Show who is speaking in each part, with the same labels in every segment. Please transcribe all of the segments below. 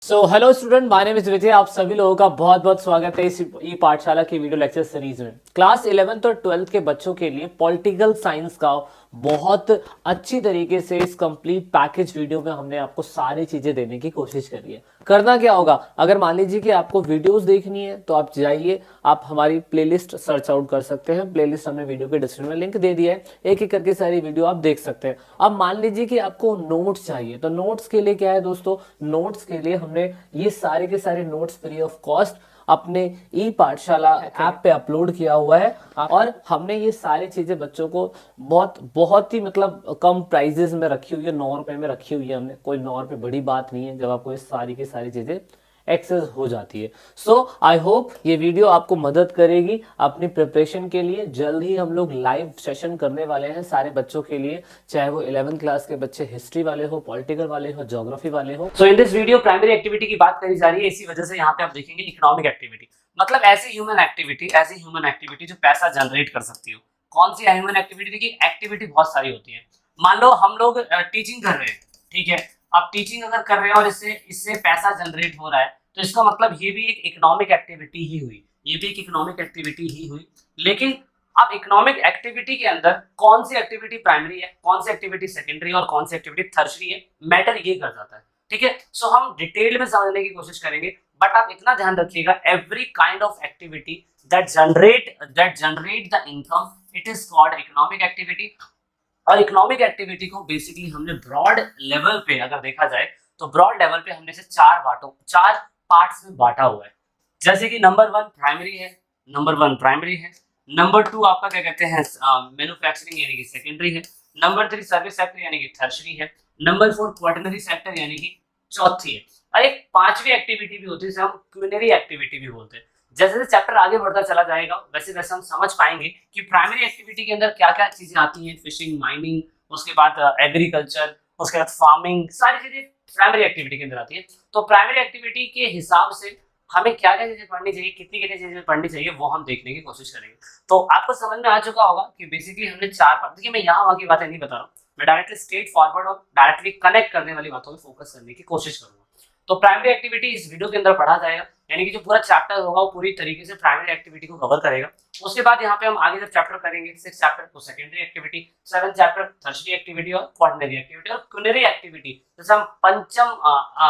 Speaker 1: Hello student, my name is Vijay. आप सभी लोगों का बहुत बहुत स्वागत है इस ई पाठशाला की वीडियो लेक्चर सीरीज में। क्लास 11th और 12th के बच्चों के लिए पॉलिटिकल साइंस का बहुत अच्छी तरीके से इस कंप्लीट पैकेज वीडियो में हमने आपको सारी चीजें देने की कोशिश करी है। करना क्या होगा, अगर मान लीजिए कि आपको वीडियोस देखनी है तो आप जाइए, आप हमारी प्लेलिस्ट सर्च आउट कर सकते हैं। प्लेलिस्ट हमने वीडियो के डिस्क्रिप्शन में लिंक दे दिया है, एक एक करके सारी वीडियो आप देख सकते हैं। अब मान लीजिए कि आपको नोट्स चाहिए, तो नोट्स के लिए क्या है दोस्तों, नोट्स के लिए हमने ये सारे के सारे नोट्स फ्री ऑफ कॉस्ट अपने ई पाठशाला ऐप पे अपलोड किया हुआ है। और हमने ये सारी चीजें बच्चों को बहुत बहुत ही मतलब कम प्राइजेस में रखी हुई है, 9 रुपए में रखी हुई है हमने। कोई 9 रुपए बड़ी बात नहीं है जब आपको ये सारी की सारी चीजें एक्सेस हो जाती है। सो आई होप ये वीडियो आपको मदद करेगी अपनी प्रिपरेशन के लिए। जल्द ही हम लोग लाइव सेशन करने वाले हैं सारे बच्चों के लिए, चाहे वो 11th क्लास के बच्चे हिस्ट्री वाले हो, पॉलिटिकल वाले हो, ज्योग्राफी वाले हो।
Speaker 2: So in this video primary activity की बात करी जा रही है, इसी वजह से यहाँ पे आप देखेंगे इकोनॉमिक एक्टिविटी, मतलब ऐसी ह्यूमन एक्टिविटी जो पैसा जनरेट कर सकती हो। कौन सी ह्यूमन एक्टिविटी? देखिए, एक्टिविटी बहुत सारी होती है। मान लो हम लोग टीचिंग कर रहे हैं, ठीक है। अब टीचिंग अगर कर रहे हैं और इससे इससे पैसा जनरेट हो रहा है, तो इसका मतलब ये भी एक इकोनॉमिक एक्टिविटी ही हुई, ये भी एक इकोनॉमिक एक्टिविटी ही हुई। लेकिन अब इकोनॉमिक एक्टिविटी के अंदर कौन सी एक्टिविटी प्राइमरी है, कौन सी एक्टिविटी सेकेंडरी और कौन सी एक्टिविटी टर्शरी है, मैटर ये कर जाता है, ठीक है। सो हम डिटेल में समझने की कोशिश करेंगे, बट आप इतना ध्यान रखिएगा, every kind of activity that generate the income, it is called economic activity. और इकोनॉमिक एक्टिविटी को बेसिकली हमने ब्रॉड लेवल पे अगर देखा जाए, तो ब्रॉड लेवल पे हमने से चार पार्ट्स में बांटा हुआ है। जैसे कि नंबर वन प्राइमरी है, नंबर टू आपका क्या कहते हैं मैन्युफैक्चरिंग यानी कि सेकेंडरी है, नंबर थ्री सर्विस सेक्टर यानी कि टर्शरी है, नंबर फोर क्वाटरनरी सेक्टर यानी कि चौथी है। और एक पांचवी एक्टिविटी भी होती है जिसे हम क्यूलिनरी एक्टिविटी भी बोलते हैं। जैसे जैसे चैप्टर आगे बढ़ता चला जाएगा वैसे वैसे हम समझ पाएंगे कि प्राइमरी एक्टिविटी के अंदर क्या क्या चीजें आती हैं, फिशिंग, माइनिंग, उसके बाद एग्रीकल्चर, उसके बाद फार्मिंग, सारी चीजें प्राइमरी एक्टिविटी के अंदर आती है। तो प्राइमरी एक्टिविटी के हिसाब से हमें क्या क्या चीजें पढ़नी चाहिए, कितनी कितनी चीजें पढ़नी चाहिए, वो हम देखने की कोशिश करेंगे। तो आपको समझ में आ चुका होगा कि बेसिकली हमने चार पार्ट, देखिए मैं यहाँ वहाँ की बातें नहीं बता रहा हूँ, मैं डायरेक्टली स्ट्रेट फॉरवर्ड और डायरेक्टली कनेक्ट करने वाली बातों पे फोकस करने की कोशिश करूंगा। तो प्राइमरी एक्टिविटी इस वीडियो के अंदर पढ़ा जाएगा, यानी कि जो पूरा चैप्टर होगा वो पूरी तरीके से प्राइमरी एक्टिविटी को कवर करेगा। उसके बाद यहाँ पे हम आगे जब चैप्टर करेंगे 6 चैप्टर तो secondary activity, 7 chapter tertiary activity और क्वाटरनरी एक्टिविटी और क्यूलिनरी एक्टिविटी, जैसे हम पंचम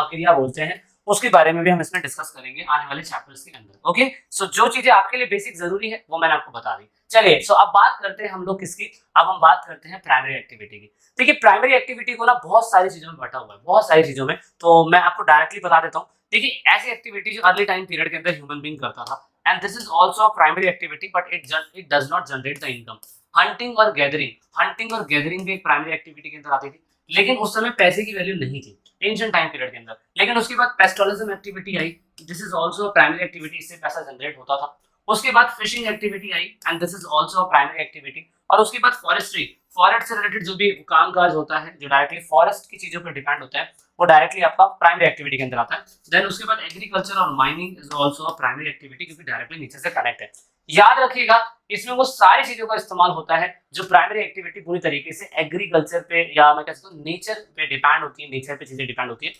Speaker 2: क्रिया बोलते हैं, उसके बारे में भी हम इसमें डिस्कस करेंगे आने वाले चैप्टर्स के अंदर। ओके, सो जो चीजें आपके लिए बेसिक जरूरी है वो मैंने आपको बता दी। चलिए, सो अब बात करते हैं हम लोग किसकी, अब हम बात करते हैं प्राइमरी एक्टिविटी की। देखिए, प्राइमरी एक्टिविटी को ना बहुत सारी चीजों में बांटा हुआ है, बहुत सारी चीजों में, तो मैं आपको डायरेक्टली बता देता हूँ। देखिए, ऐसी एक्टिविटी जो अर्ली टाइम पीरियड के अंदर ह्यूमन बीइंग करता था, and this is also a primary activity, but it does not generate the income. Hunting और गैदरिंग भी एक प्राइमरी एक्टिविटी के अंदर आती थी, लेकिन उस समय पैसे की वैल्यू नहीं थी एंशिएंट टाइम पीरियड के अंदर। लेकिन उसके बाद पेस्टोलिज्म एक्टिविटी आई, this is also a primary activity, इससे पैसा जनरेट होता था। उसके बाद फिशिंग एक्टिविटी आई, and this is also a primary activity. और उसके बाद फॉरेस्ट्री, फॉरेस्ट से रिलेटेड जो भी कामकाज होता है, जो डायरेक्टली फॉरेस्ट की चीजों पर डिपेंड होता है, वो डायरेक्टली आपका प्राइमरी एक्टिविटी के अंदर आता है। देन उसके बाद एग्रीकल्चर और mining is also a primary activity, क्योंकि डायरेक्टली नीचे से कनेक्ट है। याद रखिएगा, इसमें वो सारी चीजों का इस्तेमाल होता है जो प्राइमरी एक्टिविटी पूरी तरीके से एग्रीकल्चर पे या मैं कह सकता हूँ नेचर पे डिपेंड होती है, नेचर पे चीजें डिपेंड होती है,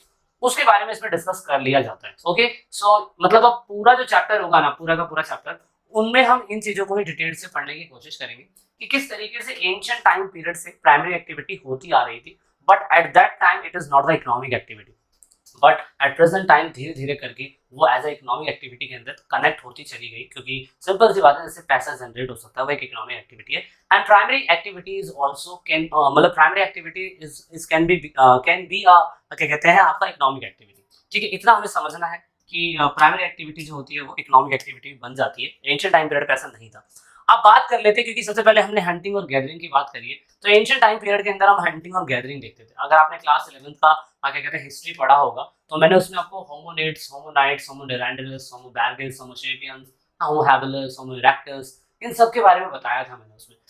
Speaker 2: उसके बारे में इसमें डिस्कस कर लिया जाता है। ओके, सो मतलब अब पूरा जो चैप्टर होगा ना, पूरा का पूरा चैप्टर, उनमें हम इन चीजों को ही डिटेल से पढ़ने की कोशिश करेंगे कि किस तरीके से एंशिएंट टाइम पीरियड से प्राइमरी एक्टिविटी होती आ रही थी, but at that time it is not the economic activity, but at present time धीरे धीरे करके वो एज अ इकोनॉमिक एक्टिविटी के अंदर कनेक्ट होती चली गई, क्योंकि सिंपल सी बात है, जैसे पैसा जनरेट हो सकता है, वो एक इकोनॉमिक एक्टिविटी है। And primary activity is also can, मतलब primary activity is can be क्या कहते हैं आपका इकोनॉमिक एक्टिविटी, ठीक है। इतना हमें समझना है कि प्राइमरी एक्टिविटी जो होती है वो इकोनॉमिक एक्टिविटी बन जाती है, एंशिएंट टाइम पीरियड पे ऐसा नहीं था। अब बात कर लेते हैं, क्योंकि सबसे पहले हमने हंटिंग और गैदरिंग की बात करी है, तो एंशिएंट टाइम पीरियड के अंदर हम हंटिंग और गैदरिंग देखते थे। अगर आपने क्लास 11th का क्या कहते हैं हिस्ट्री पढ़ा होगा, तो मैंने उसमें आपको होमोनिड्स, होमोनाइड्स, होमो नेरांडुलस, होमो बैरगिल्स, होमो सेपियंस, होमो हैबिलस, होमो इरेक्टस, इन सब के बारे में बताया था।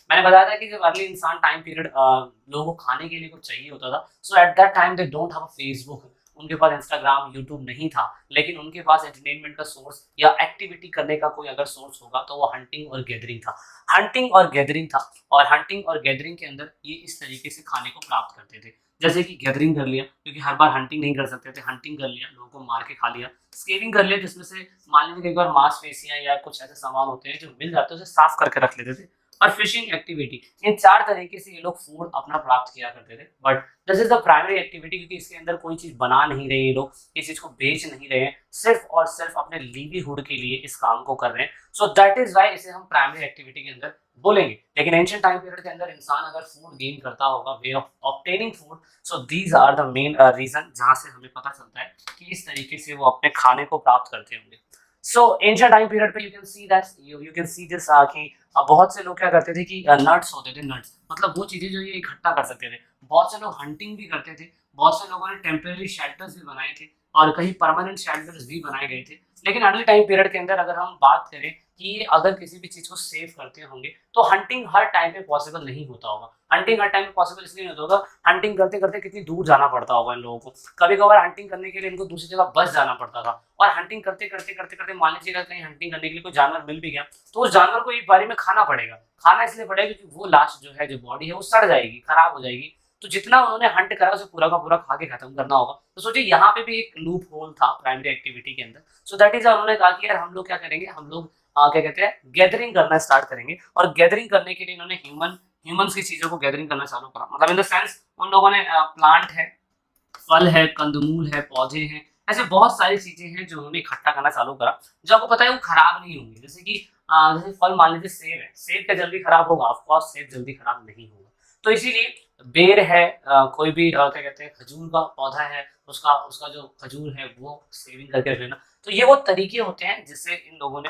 Speaker 2: मैंने बताया था कि जब अर्ली इंसान टाइम पीरियड लोगों को खाने के लिए कुछ चाहिए होता था, so at that time they don't have a Facebook, उनके पास इंस्टाग्राम, यूट्यूब नहीं था, लेकिन उनके पास एंटरटेनमेंट का सोर्स या एक्टिविटी करने का कोई अगर सोर्स होगा तो वो हंटिंग और गैदरिंग था। हंटिंग और गैदरिंग था, और हंटिंग और गैदरिंग के अंदर ये इस तरीके से खाने को प्राप्त करते थे। जैसे कि गैदरिंग कर लिया, क्योंकि हर बार हंटिंग नहीं कर सकते थे, हंटिंग कर लिया, लोगों को मार के खा लिया। स्केविंग कर लिया, जिसमें से मान लीजिए एक बार मांसपेशियां या कुछ ऐसे सामान होते हैं जो मिल जाते हैं, उसे साफ करके रख लेते थे। और फिशिंग एक्टिविटी, इन 4 तरीके से ये लोग फूड अपना प्राप्त किया करते थे। But this is the primary activity, क्योंकि इसके अंदर कोई चीज बना नहीं रहे ये लोग, इस चीज को बेच नहीं रहे हैं, सिर्फ और सिर्फ अपने लिवलीहुड के लिए इस काम को कर रहे हैं। सो दैट इज वाई इसे हम प्राइमरी एक्टिविटी के अंदर बोलेंगे। लेकिन एंशिएंट टाइम पीरियड के अंदर इंसान अगर फूड गेन करता होगा, way of obtaining food, so these are the main reason जहां से हमें पता चलता है कि इस तरीके से वो अपने खाने को प्राप्त करते होंगे। सो एंशिएंट टाइम पीरियड पे you can see that, you can see this कि बहुत से लोग क्या करते थे कि नट्स होते थे, नट्स मतलब वो चीजें जो ये इकट्ठा कर सकते थे। बहुत से लोग हंटिंग भी करते थे, बहुत से लोगों ने टेम्परेरी शेल्टर्स भी बनाए थे और कहीं परमानेंट शेल्टर्स भी बनाए गए थे। लेकिन अर्ली टाइम पीरियड के अंदर अगर हम बात करें कि ये अगर किसी भी चीज को सेव करते होंगे, तो हंटिंग हर टाइम पे पॉसिबल नहीं होता होगा। हंटिंग हर टाइम पे पॉसिबल इसलिए नहीं होता होगा, हंटिंग करते करते कितनी दूर जाना पड़ता होगा इन लोगों को। कभी कभार हंटिंग करने के लिए इनको दूसरी जगह बस जाना पड़ता था, और हंटिंग करते करते करते करते मान लीजिएगा कहीं हंटिंग करने के लिए कोई जानवर मिल भी गया, तो उस जानवर को एक बारी में खाना पड़ेगा। खाना इसलिए पड़ेगा क्योंकि वो लाश जो है, जो बॉडी है, वो सड़ जाएगी, खराब हो जाएगी। तो जितना उन्होंने हंट करा उसे पूरा का पूरा खा के खत्म करना होगा। तो सोचिए यहाँ पे भी एक लूप होल था प्राइमरी एक्टिविटी के अंदर। सो दैट इज उन्होंने कहा कि यार हम लोग क्या करेंगे, हम लोग क्या कहते हैं, गैदरिंग करना स्टार्ट करेंगे। और गैदरिंग करने के लिए इन्होंने ह्यूमंस की चीजों को गैदरिंग करना चालू करा। मतलब इन द सेंस उन लोगों ने प्लांट है, फल है, कंदमूल है, पौधे हैं, ऐसे बहुत सारी चीजें हैं जो उन्होंने इकट्ठा करना चालू करा, जो आपको पता है वो खराब नहीं होंगी। जैसे कि जैसे फल मान लीजिए सेब है, सेब क्या जल्दी खराब होगा? ऑफकोर्स सेब जल्दी खराब नहीं होगा। तो इसीलिए बेर है, कोई भी क्या कहते हैं, खजूर का पौधा है, उसका उसका जो खजूर है वो सेविंग करके रख लेना। तो ये वो तरीके होते हैं जिससे इन लोगों ने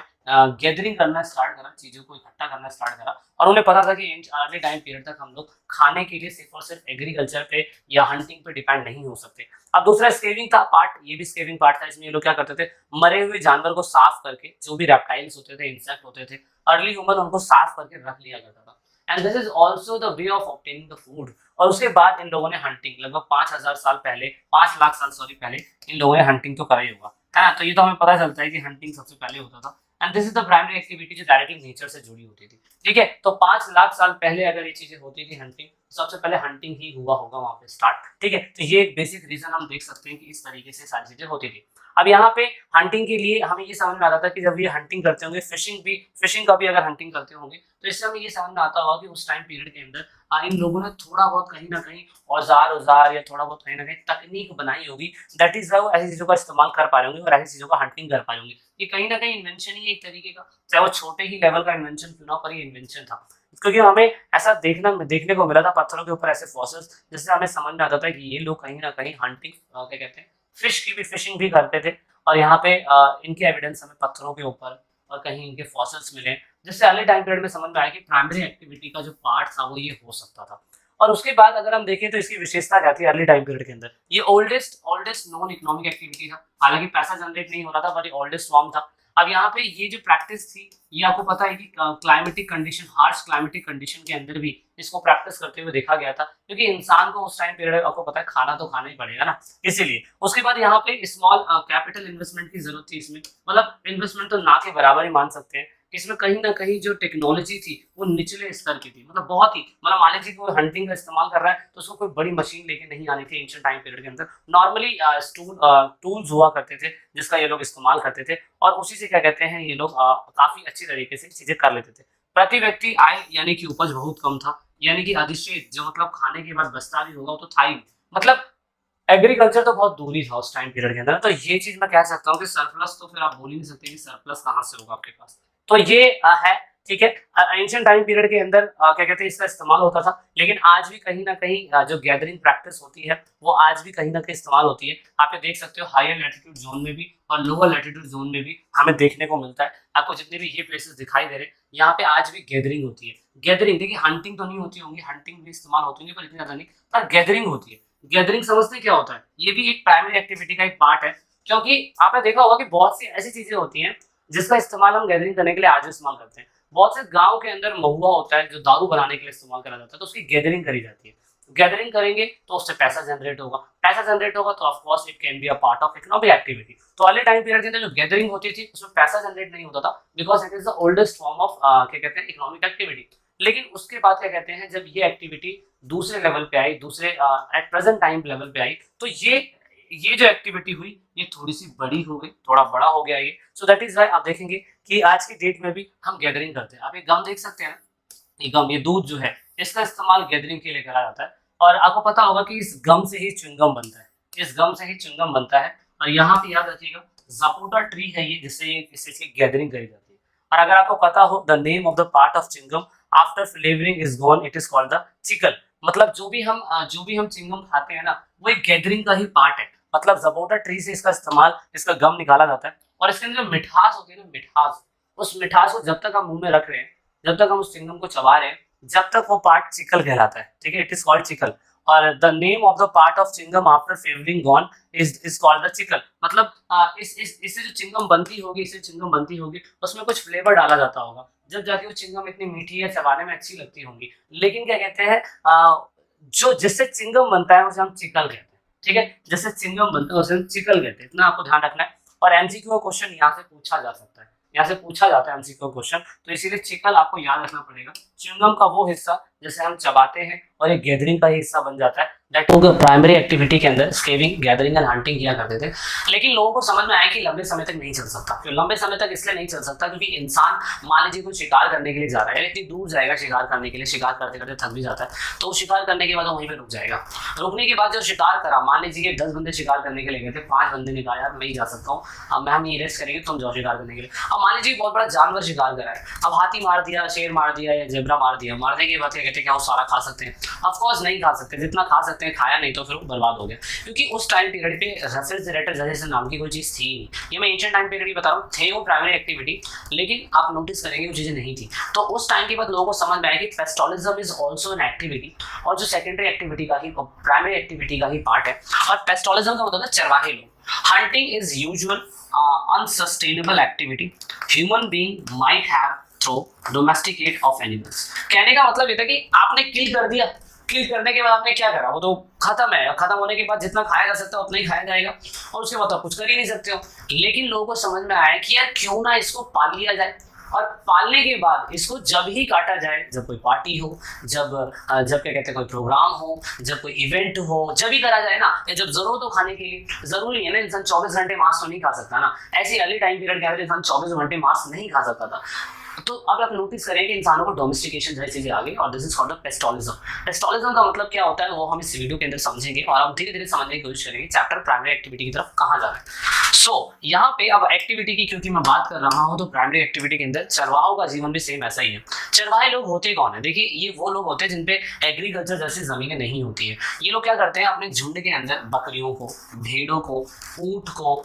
Speaker 2: गैदरिंग करना स्टार्ट करा, चीजों को इकट्ठा करना स्टार्ट करा। और उन्हें पता था कि अर्ली टाइम पीरियड तक हम लोग खाने के लिए सिर्फ और सिर्फ एग्रीकल्चर पे या हंटिंग पे डिपेंड नहीं हो सकते। अब दूसरा स्केविंग का पार्ट, ये भी स्केविंग पार्ट था। इसमें ये लोग क्या करते थे, मरे हुए जानवर को साफ करके, जो भी रेप्टाइल्स होते थे, इंसेक्ट होते थे, अर्ली ह्यूमन उनको साफ करके रख लिया करता था। And this is also the way of obtaining the food. और उसके बाद इन लोगों ने हंटिंग, लगभग 5000 साल पहले, 5 लाख साल सॉरी पहले, इन लोगों ने हंटिंग तो करा ही होगा, है ना। तो ये तो हमें पता चलता है कि हंटिंग सबसे पहले होता था। And this is the primary activity जो डायरेक्टली नेचर से जुड़ी होती थी। ठीक है, तो 5 लाख साल पहले अगर ये चीजें होती थी हंटिंग, सबसे पहले हंटिंग ही हुआ होगा वहां पे स्टार्ट। ठीक है, तो ये एक बेसिक रीजन हम देख सकते हैं कि इस तरीके से सारी चीजें होती थी। अब यहाँ पे हंटिंग के लिए हमें ये समझ में आता था कि जब ये हंटिंग करते होंगे, फिशिंग का भी अगर हंटिंग करते होंगे, तो इससे हमें ये समझ में आता होगा कि उस टाइम पीरियड के अंदर इन लोगों ने थोड़ा बहुत कहीं ना कहीं औजार या थोड़ा बहुत कहीं ना कहीं तकनीक बनाई होगी। दैट इज वाई वो ऐसी चीजों का इस्तेमाल कर पा रहे होंगे और ऐसी चीजों का हंटिंग कर पाए होंगे। ये कहीं ना कहीं इन्वेंशन ही एक तरीके का, चाहे वो छोटे ही लेवल का इन्वेंशन क्यों ना, पर ये इन्वेंशन था। क्योंकि हमें ऐसा देखने को मिला था पत्थरों के ऊपर ऐसे फॉसिल्स, जिससे हमें समझ में आता था कि ये लोग कहीं ना कहीं हंटिंग, क्या कहते हैं, फिशिंग भी करते थे। और यहाँ पे इनके एविडेंस हमें पत्थरों के ऊपर और कहीं इनके फॉसिल्स मिले, जिससे अर्ली टाइम पीरियड में समझ में आया कि प्राइमरी एक्टिविटी का जो पार्ट था वो ये हो सकता था। और उसके बाद अगर हम देखें तो इसकी विशेषता क्या थी अर्ली टाइम पीरियड के अंदर, ये ओल्डेस्ट नॉन इकोनॉमिक एक्टिविटी था। हालांकि पैसा जनरेट नहीं हो रहा था, बट ये ओल्डेस्ट फॉर्म था। अब यहाँ पे ये जो प्रैक्टिस थी, ये आपको पता है कि climatic condition, harsh climatic condition के अंदर भी इसको प्रैक्टिस करते हुए देखा गया था। क्योंकि इंसान को उस टाइम पीरियड आपको पता है खाना तो खाना ही पड़ेगा ना, इसीलिए। उसके बाद यहाँ पे स्मॉल कैपिटल इन्वेस्टमेंट की जरूरत थी इसमें, मतलब इन्वेस्टमेंट तो ना के बराबर ही मान सकते हैं। इसमें कहीं ना कहीं जो टेक्नोलॉजी थी वो निचले स्तर की थी, मतलब बहुत ही, मतलब मान लीजिए कोई हंटिंग का इस्तेमाल कर रहा है तो उसको कोई बड़ी मशीन लेके नहीं आनी थी। एंशिएंट टाइम पीरियड के अंदर नॉर्मली टूल्स हुआ करते थे जिसका ये लोग इस्तेमाल करते थे, और उसी से क्या कहते हैं, ये लोग काफी अच्छी तरीके से चीजें कर लेते थे। प्रति व्यक्ति आय यानी कि उपज बहुत कम था, यानी कि अधिशेष जो मतलब खाने के बाद बचता भी होगा वो तो था ही, मतलब एग्रीकल्चर तो बहुत दूर ही था उस टाइम पीरियड के अंदर। तो ये चीज मैं कह सकता हूँ कि सरप्लस तो फिर आप बोल ही नहीं सकते कि सरप्लस कहाँ से होगा आपके पास। तो ये है, ठीक है। एंशिएंट टाइम पीरियड के अंदर क्या कहते हैं, इसका इस्तेमाल होता था। लेकिन आज भी कहीं ना कहीं जो गैदरिंग प्रैक्टिस होती है वो आज भी कहीं ना कहीं इस्तेमाल होती है। आप ये देख सकते हो हायर लैटिट्यूड जोन में भी और लोअर लैटिट्यूड जोन में भी हमें देखने को मिलता है। आपको जितने भी ये प्लेसेस दिखाई दे रहे हैं यहाँ पे आज भी गैदरिंग होती है। गैदरिंग देखिए, हंटिंग तो नहीं होती होंगी, हंटिंग भी इस्तेमाल होती होंगी पर इतनी ज्यादा नहीं, पर गैदरिंग होती है। गैदरिंग समझते क्या होता है, ये भी एक प्राइमरी एक्टिविटी का एक पार्ट है। क्योंकि आपने देखा होगा कि बहुत सी ऐसी चीजें होती हैं जिसका इस्तेमाल हम गैदरिंग करने के लिए आज भी इस्तेमाल करते हैं। बहुत से गांव के अंदर महुआ होता है जो दारू बनाने के लिए इस्तेमाल करा जाता है, तो उसकी गैदरिंग करी जाती है। गैदरिंग करेंगे तो उससे पैसा जनरेट होगा, पैसा जनरेट होगा तो of course it can be a part of economic activity. तो अर्ली टाइम पीरियड के अंदर जो गैदरिंग होती थी उसमें पैसा जनरेट नहीं होता था, because it is the oldest form of क्या कहते हैं, इकोनॉमिक एक्टिविटी। लेकिन उसके बाद क्या कहते हैं, जब ये एक्टिविटी दूसरे लेवल पे आई, दूसरे एट प्रेजेंट टाइम लेवल पे आई, तो ये जो एक्टिविटी हुई ये थोड़ी सी बड़ी हो गई, थोड़ा बड़ा हो गया ये। सो दैट इज वाई आप देखेंगे कि आज की डेट में भी हम गैदरिंग करते हैं। आप ये गम देख सकते हैं, ये गम, ये दूध जो है इसका इस्तेमाल गैदरिंग के लिए करा जाता है। और आपको पता होगा कि इस गम से ही च्युइंगम बनता है, इस गम से ही च्युइंगम बनता है। और यहाँ पे याद रखिएगा ज़पोटा ट्री है ये, जिससे इसकी गैदरिंग करी जाती है। और अगर आपको पता हो the name of the part of chewing gum after flavouring is gone, it is called the chicle. मतलब जो भी हम च्युइंगम खाते हैं ना, वो एक गैदरिंग का ही पार्ट है। मतलब ज़पोटा ट्री से इसका इस्तेमाल, इसका गम निकाला जाता है। और इसके अंदर जो मिठास होती है ना, मिठास, उस मिठास को जब तक हम मुंह में रख रहे हैं, जब तक हम उस च्युइंगम को चबा रहे हैं, जब तक वो पार्ट चिकल कहलाता है। ठीक है, इट इज कॉल्ड चिकल। और the name of the part of chewing gum after flavouring gone is called the chicle. मतलब इससे जो चिंगम बनती होगी, इससे चिंगम बनती होगी, उसमें कुछ फ्लेवर डाला जाता होगा, जब जाके वो चिंगम इतनी मीठी है, चबाने में अच्छी लगती होंगी। लेकिन क्या कहते हैं, जो जिससे चिंगम बनता है उसे हम चिकल कहते हैं। ठीक है, जिससे चिंगम बनता है उसे हम चिकल कहते हैं। इतना आपको ध्यान रखना है। और एमसीक्यू का क्वेश्चन यहाँ से पूछा जा सकता है, यहाँ से पूछा जाता है एमसीक्यू क्वेश्चन, तो इसीलिए चिकल आपको याद रखना पड़ेगा। च्युइंगम का वो हिस्सा जैसे हम चबाते हैं और एक गैदरिंग का ही हिस्सा बन जाता है। दैट प्राइमरी एक्टिविटी के अंदर स्केविंग, गैदरिंग एंड हंटिंग किया करते थे। लेकिन लोगों को समझ में आया कि लंबे समय तक नहीं चल सकता। क्यों लंबे समय तक इसलिए नहीं चल सकता क्योंकि इंसान मान लीजिए कुछ शिकार करने के लिए जा रहा है, इतनी दूर जाएगा शिकार करने के लिए, शिकार करते करते थक भी जाता है, तो शिकार करने के बाद वहीं पर रुक जाएगा। रुकने के बाद जो शिकार करा, मान लीजिए 10 बंदे शिकार करने के लिए गए थे, 5 बंदे ने कहा यार मैं ही जा सकता हूँ, अब हम नहीं रेस्ट करेंगे, तुम जाओ शिकार करने के लिए। अब मान लीजिए बहुत बड़ा जानवर शिकार करा है, अब हाथी मार दिया, शेर मार दिया या जेब्रा मार दिया, मारने के बाद क्या कहते हैं, क्या वो सारा खा सकते हैं? ऑफ कोर्स नहीं खा सकते। जितना खा सकते हैं खाया, नहीं तो फिर वो बर्बाद हो गया। क्योंकि उस टाइम पीरियड पे रेफ्रिजरेटर जैसे नाम की कोई चीज़ थी नहीं। ये मैं एंशिएंट टाइम पीरियड की बता रहा हूँ, थे वो प्राइमरी एक्टिविटी, लेकिन आप नोटिस करेंगे वो चीज़ें नहीं थी। तो उस टाइम के बाद लोगों को समझ में आया कि पेस्टोलिज्म इज ऑल्सो एन एक्टिविटी, और जो सेकेंडरी एक्टिविटी का ही, प्राइमरी एक्टिविटी का ही पार्ट है। और पेस्टोलिज्म का मतलब है चरवाहे लोग। Hunting is usual unsustainable activity human being might have through domesticate of animals. कहने का मतलब ये था कि आपने किल कर दिया, किल करने के बाद आपने क्या करा, वो तो खत्म है। खत्म होने के बाद जितना खाया जा सकता है उतना ही खाया जाएगा, और उसके बाद तो कुछ कर ही नहीं सकते हो। लेकिन लोगों को समझ में आया कि यार क्यों ना इसको पाल लिया जाए, और पालने के बाद इसको जब ही काटा जाए, जब कोई पार्टी हो, जब क्या कहते हैं कोई प्रोग्राम हो, जब कोई इवेंट हो, जब ही करा जाए ना, या जब जरूरत हो खाने के लिए। जरूरी है ना, इंसान 24 घंटे मांस तो नहीं खा सकता ना। ऐसी अर्ली टाइम पीरियड क्या है, इंसान 24 घंटे मांस नहीं खा सकता था। तो अब आप नोटिस करेंगे इंसानों को डोमेस्टिकेशन जैसी चीजें आ गई, और दिस इज कॉल्ड द पेस्टोलिज्म। पेस्टोलिज्म का मतलब क्या होता है वो हम इस वीडियो के अंदर समझेंगे, और हम धीरे धीरे समझने की कोशिश करेंगे चैप्टर प्राइमरी एक्टिविटी की तरफ कहाँ जा रहा है। यहाँ पे अब एक्टिविटी की क्योंकि मैं बात कर रहा हूँ, तो प्राइमरी एक्टिविटी के अंदर चरवाहों का जीवन भी सेम ऐसा ही है। चरवाहे लोग होते कौन है? देखिए, ये वो लोग होते हैं जिन पे एग्रीकल्चर जैसी जमीनें नहीं होती है। ये लोग क्या करते हैं, अपने झुंड के अंदर बकरियों को, भेड़ों को, ऊंट को,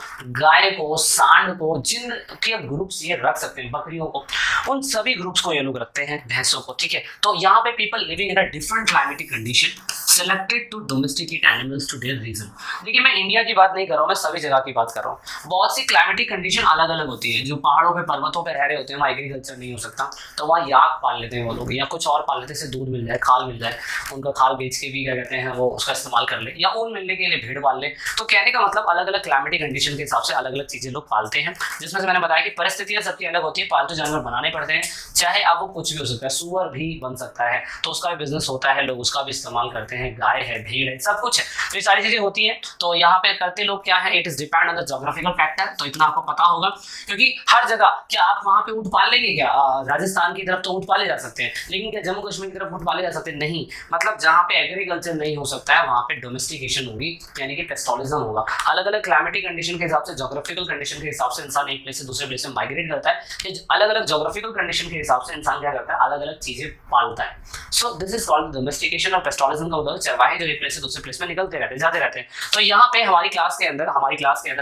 Speaker 2: गाय को, सांड को, जिन के ग्रुप्स ये रख सकते हैं, बकरियों को, उन सभी ग्रुप्स को ये लोग रखते हैं, भैंसों को। ठीक है, तो यहाँ पे people living in a different climatic condition selected to domesticate animals to their region. देखिए, मैं इंडिया की बात नहीं कर रहा हूँ, मैं सभी जगह की बात कर रहा हूँ। बहुत सी क्लाइमेटिक कंडीशन अलग अलग होती है। जो पहाड़ों पे, पर्वतों पे रह रहे होते हैं, वहाँ एग्रीकल्चर नहीं हो सकता, तो वहाँ याक पाल लेते हैं वो लोग, या कुछ और पाल लेते हैं, दूध मिल जाए, खाल मिल जाए, उनका खाल बेच के भी क्या कहते हैं वो उसका इस्तेमाल कर ले, या ऊन मिलने के लिए भेड़ पाल ले। तो कहने का मतलब अलग अलग क्लाइमेटिक कंडीशन के हिसाब से अलग अलग चीजें लोग पालते हैं, जिसमें से मैंने बताया कि परिस्थितियां सबकी अलग होती है। पालतू जानवर बनाने पड़ते हैं, चाहे अब वो कुछ भी हो सकता है, सुअर भी बन सकता है, तो उसका भी बिजनेस होता है, लोग उसका भी इस्तेमाल करते हैं, गाय है, भीड़ है, सब कुछ है, तो ये सारी चीजें होती हैं। तो यहाँ पे करते लोग क्या है, it is depend on the geographical factor. तो इतना आपको पता होगा, क्योंकि हर जगह क्या आप वहाँ पे ऊँट पाल लेंगे क्या? राजस्थान की तरफ तो ऊँट पाले जा सकते हैं, लेकिन क्या जम्मू कश्मीर की तरफ ऊँट पाले जा सकते हैं? नहीं। मतलब जहाँ पे एग्रीकल्चर नहीं हो सकता है वहाँ पे डोमेस्टिकेशन होगी, यानी कि पेस्टोलिज्म होगा। अलग अलग क्लाइमेटिक कंडीशन के हिसाब से, ज्योग्राफिकल कंडीशन के हिसाब से इंसान एक प्लेस से दूसरे प्लेस में माइग्रेट करता है। अलग अलग ज्योग्राफिकल कंडीशन के हिसाब से इंसान क्या करता है, अलग अलग चीजें पालता है। So this is called domestication. और पेस्टोलिज्म का मतलब चरवाहे जो एक प्लेस से दूसरे प्लेस में निकलते रहते हैं, जाते रहते हैं। तो यहाँ पे हमारी क्लास के अंदर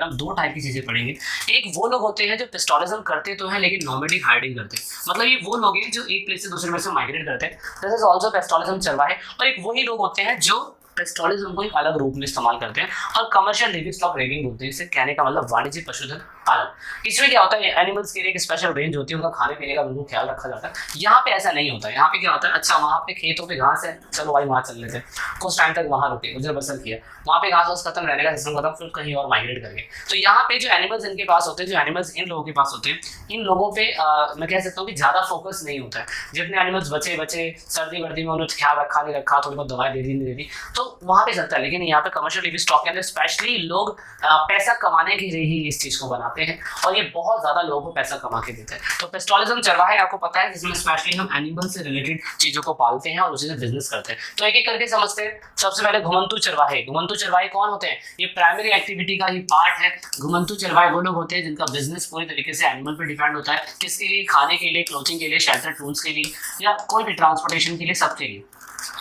Speaker 2: हम 2 टाइप की चीजें पढ़ेंगे। एक वो लोग होते हैं जो पेस्टोलिज्म करते तो हैं लेकिन नॉमेडिक हाइडिंग करते हैं, मतलब ये वो लोग हैं जो एक प्लेस से दूसरे प्लेस में माइग्रेट करते हैं, दिस इज आल्सो पेस्टोलिज्म चरवाहे। और एक वही लोग होते हैं जो पेस्टोलिज्म को एक अलग रूप में इस्तेमाल करते हैं, और कमर्शियल लिवस्टॉक रेयरिंग बोलते हैं इसे। कहने का मतलब वाणिज्यिक पशुधन पालन। इसमें क्या होता है, एनिमल्स के लिए एक स्पेशल रेंज होती है, उनका खाने पीने का बिल्कुल ख्याल रखा जाता है। यहाँ पे ऐसा नहीं होता है। यहाँ पे क्या होता है, अच्छा वहाँ पे खेतों पे घास है, चलो भाई वहाँ चल लेते हैं, कुछ टाइम तक वहाँ रुके, गुजर बसर किया, वहाँ पे घास खत्म, रहने का सिस्टम खत्म, फिर कहीं और माइग्रेट करके। तो यहाँ पे जो एनिमल्स इनके पास होते हैं, जो एनिमल्स इन लोगों के पास होते हैं, इन लोगों पे मैं कह सकता हूँ कि ज़्यादा फोकस नहीं होता है। जितने एनिमल्स बचे सर्दी वर्दी में उन्होंने ख्याल रखा नहीं रखा, थोड़ी बहुत दवाई दे दी नहीं दे दी, तो वहाँ पे चलता है। लेकिन यहाँ पे कमर्शियल लिव स्टॉक के अंदर स्पेशली लोग पैसा कमाने के लिए ही इस चीज़ को बनाते हैं और ये बहुत ज़्यादा लोगों को पैसा कमा के देता है। तो पेस्टोलिज्म चरवाहे आपको पता है, जिसमें स्पेशली हम एनिमल से रिलेटेड चीज़ों को पालते हैं और उसी से बिजनेस करते हैं। तो एक एक करके समझते हैं। सबसे पहले घुमंतू चरवाहे। घुमंतू चरवाहे कौन होते हैं? ये प्राइमरी एक्टिविटी का ही पार्ट है। घुमंतू चरवाहे वो लोग होते हैं जिनका बिजनेस पूरी तरीके से एनिमल पर डिपेंड होता है। किसके लिए? खाने के लिए, क्लोथिंग के लिए, शेल्टर टूल्स के लिए, या कोई भी ट्रांसपोर्टेशन के लिए, सबके लिए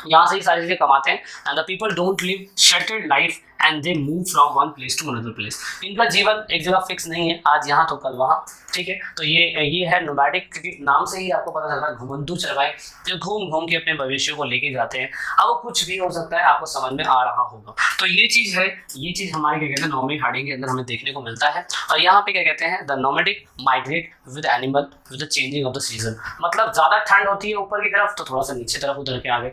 Speaker 2: यहाँ से ही सारी चीजें कमाते हैं। And the people don't live sheltered life and they move from one place to another place. इनका जीवन एक जगह फिक्स नहीं है, आज यहाँ तो कल वहाँ, ठीक है। तो ये है नोमैडिक, क्योंकि नाम से ही आपको पता चलता है घुमंतू चरवाहे जो घूम घूम के अपने भविष्य को लेके जाते हैं। अब वो कुछ भी हो सकता है, आपको समझ में आ रहा होगा। तो ये चीज़ है, ये चीज़ हमारे क्या कहते हैं नॉर्मल हार्डिंग के अंदर हमें देखने को मिलता है। और यहाँ पे क्या कहते हैं, the nomadic migrate with animal with the changing of the season. मतलब ज़्यादा ठंड होती है ऊपर की तरफ तो थोड़ा सा नीचे तरफ उतर के आ गए,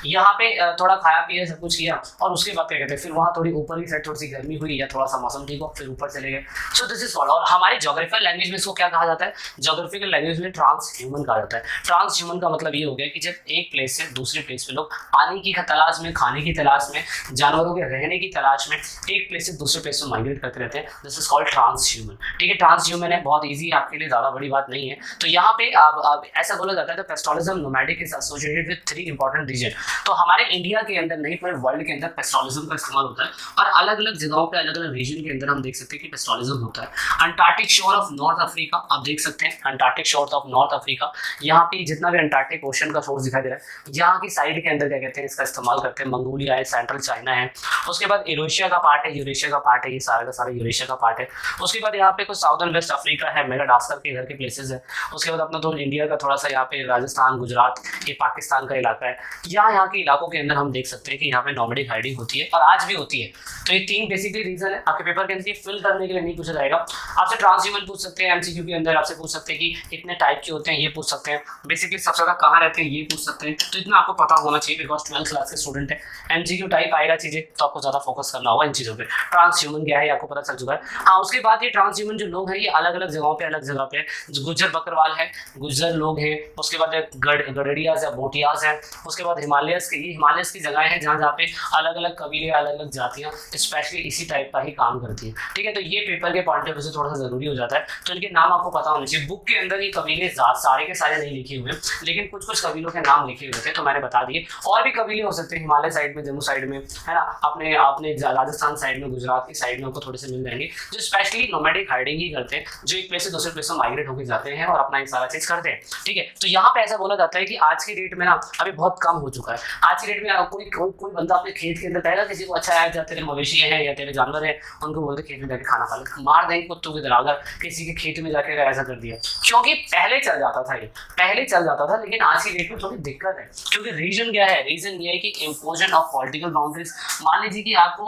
Speaker 2: यहाँ पे थोड़ा खाया पिया सब कुछ किया, और उसके बाद क्या कहते हैं फिर वहाँ थोड़ी ऊपर की साइड थोड़ी सी गर्मी हुई या थोड़ा सा मौसम ठीक हो, फिर ऊपर चले गए। सो दिस इज और हमारी जोग्राफिकल लैंग्वेज में इसको क्या कहा जाता है? जोग्राफिकल लैंग्वेज में ट्रांस ह्यूमन कहा जाता है। ट्रांस ह्यूमन का मतलब ये हो गया कि जब एक प्लेस से दूसरे प्लेस पे लोग पानी की तलाश में, खाने की तलाश में, जानवरों के रहने की तलाश में एक प्लेस से दूसरे प्लेस में माइग्रेट करते रहते हैं। This is called transhumance, ठीक है। ट्रांस ह्यूमन है, बहुत ईजी आपके लिए, ज़्यादा बड़ी बात नहीं है। तो यहाँ पे अब ऐसा बोला जाता है pastoralism nomadic is associated with 3 important region. तो हमारे इंडिया के अंदर नहीं, पूरे वर्ल्ड के अंदर पेस्टोलिज्म का इस्तेमाल होता है और अलग अलग जगहों पे, अलग अलग रीजन के अंदर हम देख सकते हैं कि पेस्टोलिज्म होता है। अंटार्कटिक शोर ऑफ नॉर्थ अफ्रीका आप देख सकते हैं, अंटार्कटिक शोर ऑफ नॉर्थ अफ्रीका, यहाँ पे जितना भी अंटार्कटिक ओशन का सोर्स दिखाई दे रहा है, यहाँ की साइड के अंदर क्या कहते हैं इसका इस्तेमाल करते हैं। मंगोलिया है, सेंट्रल चाइना है, उसके बाद यूरेशिया का पार्ट है, यूरेशिया का पार्ट है, ये सारा का सारा यूरेशिया का पार्ट है। उसके बाद यहाँ पे कुछ साउदर्न वेस्ट अफ्रीका है, मेडागास्कर के इधर के प्लेसेस है। उसके बाद अपना तो इंडिया का थोड़ा सा यहाँ पे राजस्थान, गुजरात, ये पाकिस्तान का इलाका है। यहाँ के इलाकों के अंदर हम देख सकते हैं कि यहाँ पे नॉमैडिक हाइडिंग होती है और आज भी होती है। तो ये 3 बेसिकली रीजन है। आपके पेपर के अंदर फिल करने के लिए नहीं पूछा जाएगा, आपसे ट्रांसह्यूमन पूछ सकते हैं, एमसीक्यू के अंदर आपसे पूछ सकते हैं कि कितने टाइप के होते हैं, ये पूछ सकते हैं। बेसिकली सबसे ज्यादा कहाँ रहते हैं, ये पूछ सकते हैं। तो इतना आपको पता होना चाहिए, बिकॉज 12th क्लास के स्टूडेंट है। एमसीक्यू टाइप आएगा चीजें तो आपको ज्यादा फोकस करना होगा इन चीजों पे। ट्रांसह्यूमन क्या है आपको पता चल चुका है। हाँ, उसके बाद ये ट्रांसह्यूमन जो लोग हैं ये अलग अलग जगहों पे, अलग जगह पे, गुज्जर बकरवाल है, गुज्जर लोग हैं। उसके बाद गडरियाज है, बोटियाज है। उसके बाद हिमालयस की जगह है जहाँ पे अलग अलग कबीले, अलग अलग जातियाँ स्पेशली इसी टाइप का ही काम करती है, ठीक है। तो ये पेपर के पॉइंट ऑफ व्यू से थोड़ा सा जरूरी हो जाता है, तो इनके नाम आपको पता होने चाहिए। बुक के अंदर ये कबीले सारे के सारे नहीं लिखे हुए, लेकिन कुछ कुछ कबीलों के नाम लिखे हुए थे, तो मैंने बता दिए। और भी कबीले हो सकते हैं हिमालय साइड में, जम्मू साइड में, है ना, अपने राजस्थान साइड में, गुजरात की साइड में आपको थोड़े से मिल जाएंगे, जो स्पेशली नोमैडिक हाइडिंग ही करते हैं, जो एक प्लेस से दूसरे प्लेस में माइग्रेट होकर जाते हैं और अपना एक सारा चीज करते हैं, ठीक है। तो यहाँ पे ऐसा बोला जाता है कि आज की डेट में ना अभी बहुत कम हो चुका है। आज की डेट में कोई बंदा अपने खेत के अंदर कहेगा किसी को, अच्छा है तेरे मवेशी हैं या तेरे जानवर हैं, उनको बोलते खेत में जाके खाना खा ले, मार देंगे कुत्तों की तरह अगर किसी के खेत में जाके ऐसा कर दिया। क्योंकि पहले चल जाता था, ये पहले चल जाता था, लेकिन आज की डेट में थोड़ी दिक्कत है। क्योंकि रीजन क्या है? रीजन ये है कि इम्पोजन ऑफ पॉलिटिकल बाउंड्रीज। मान लीजिए कि आप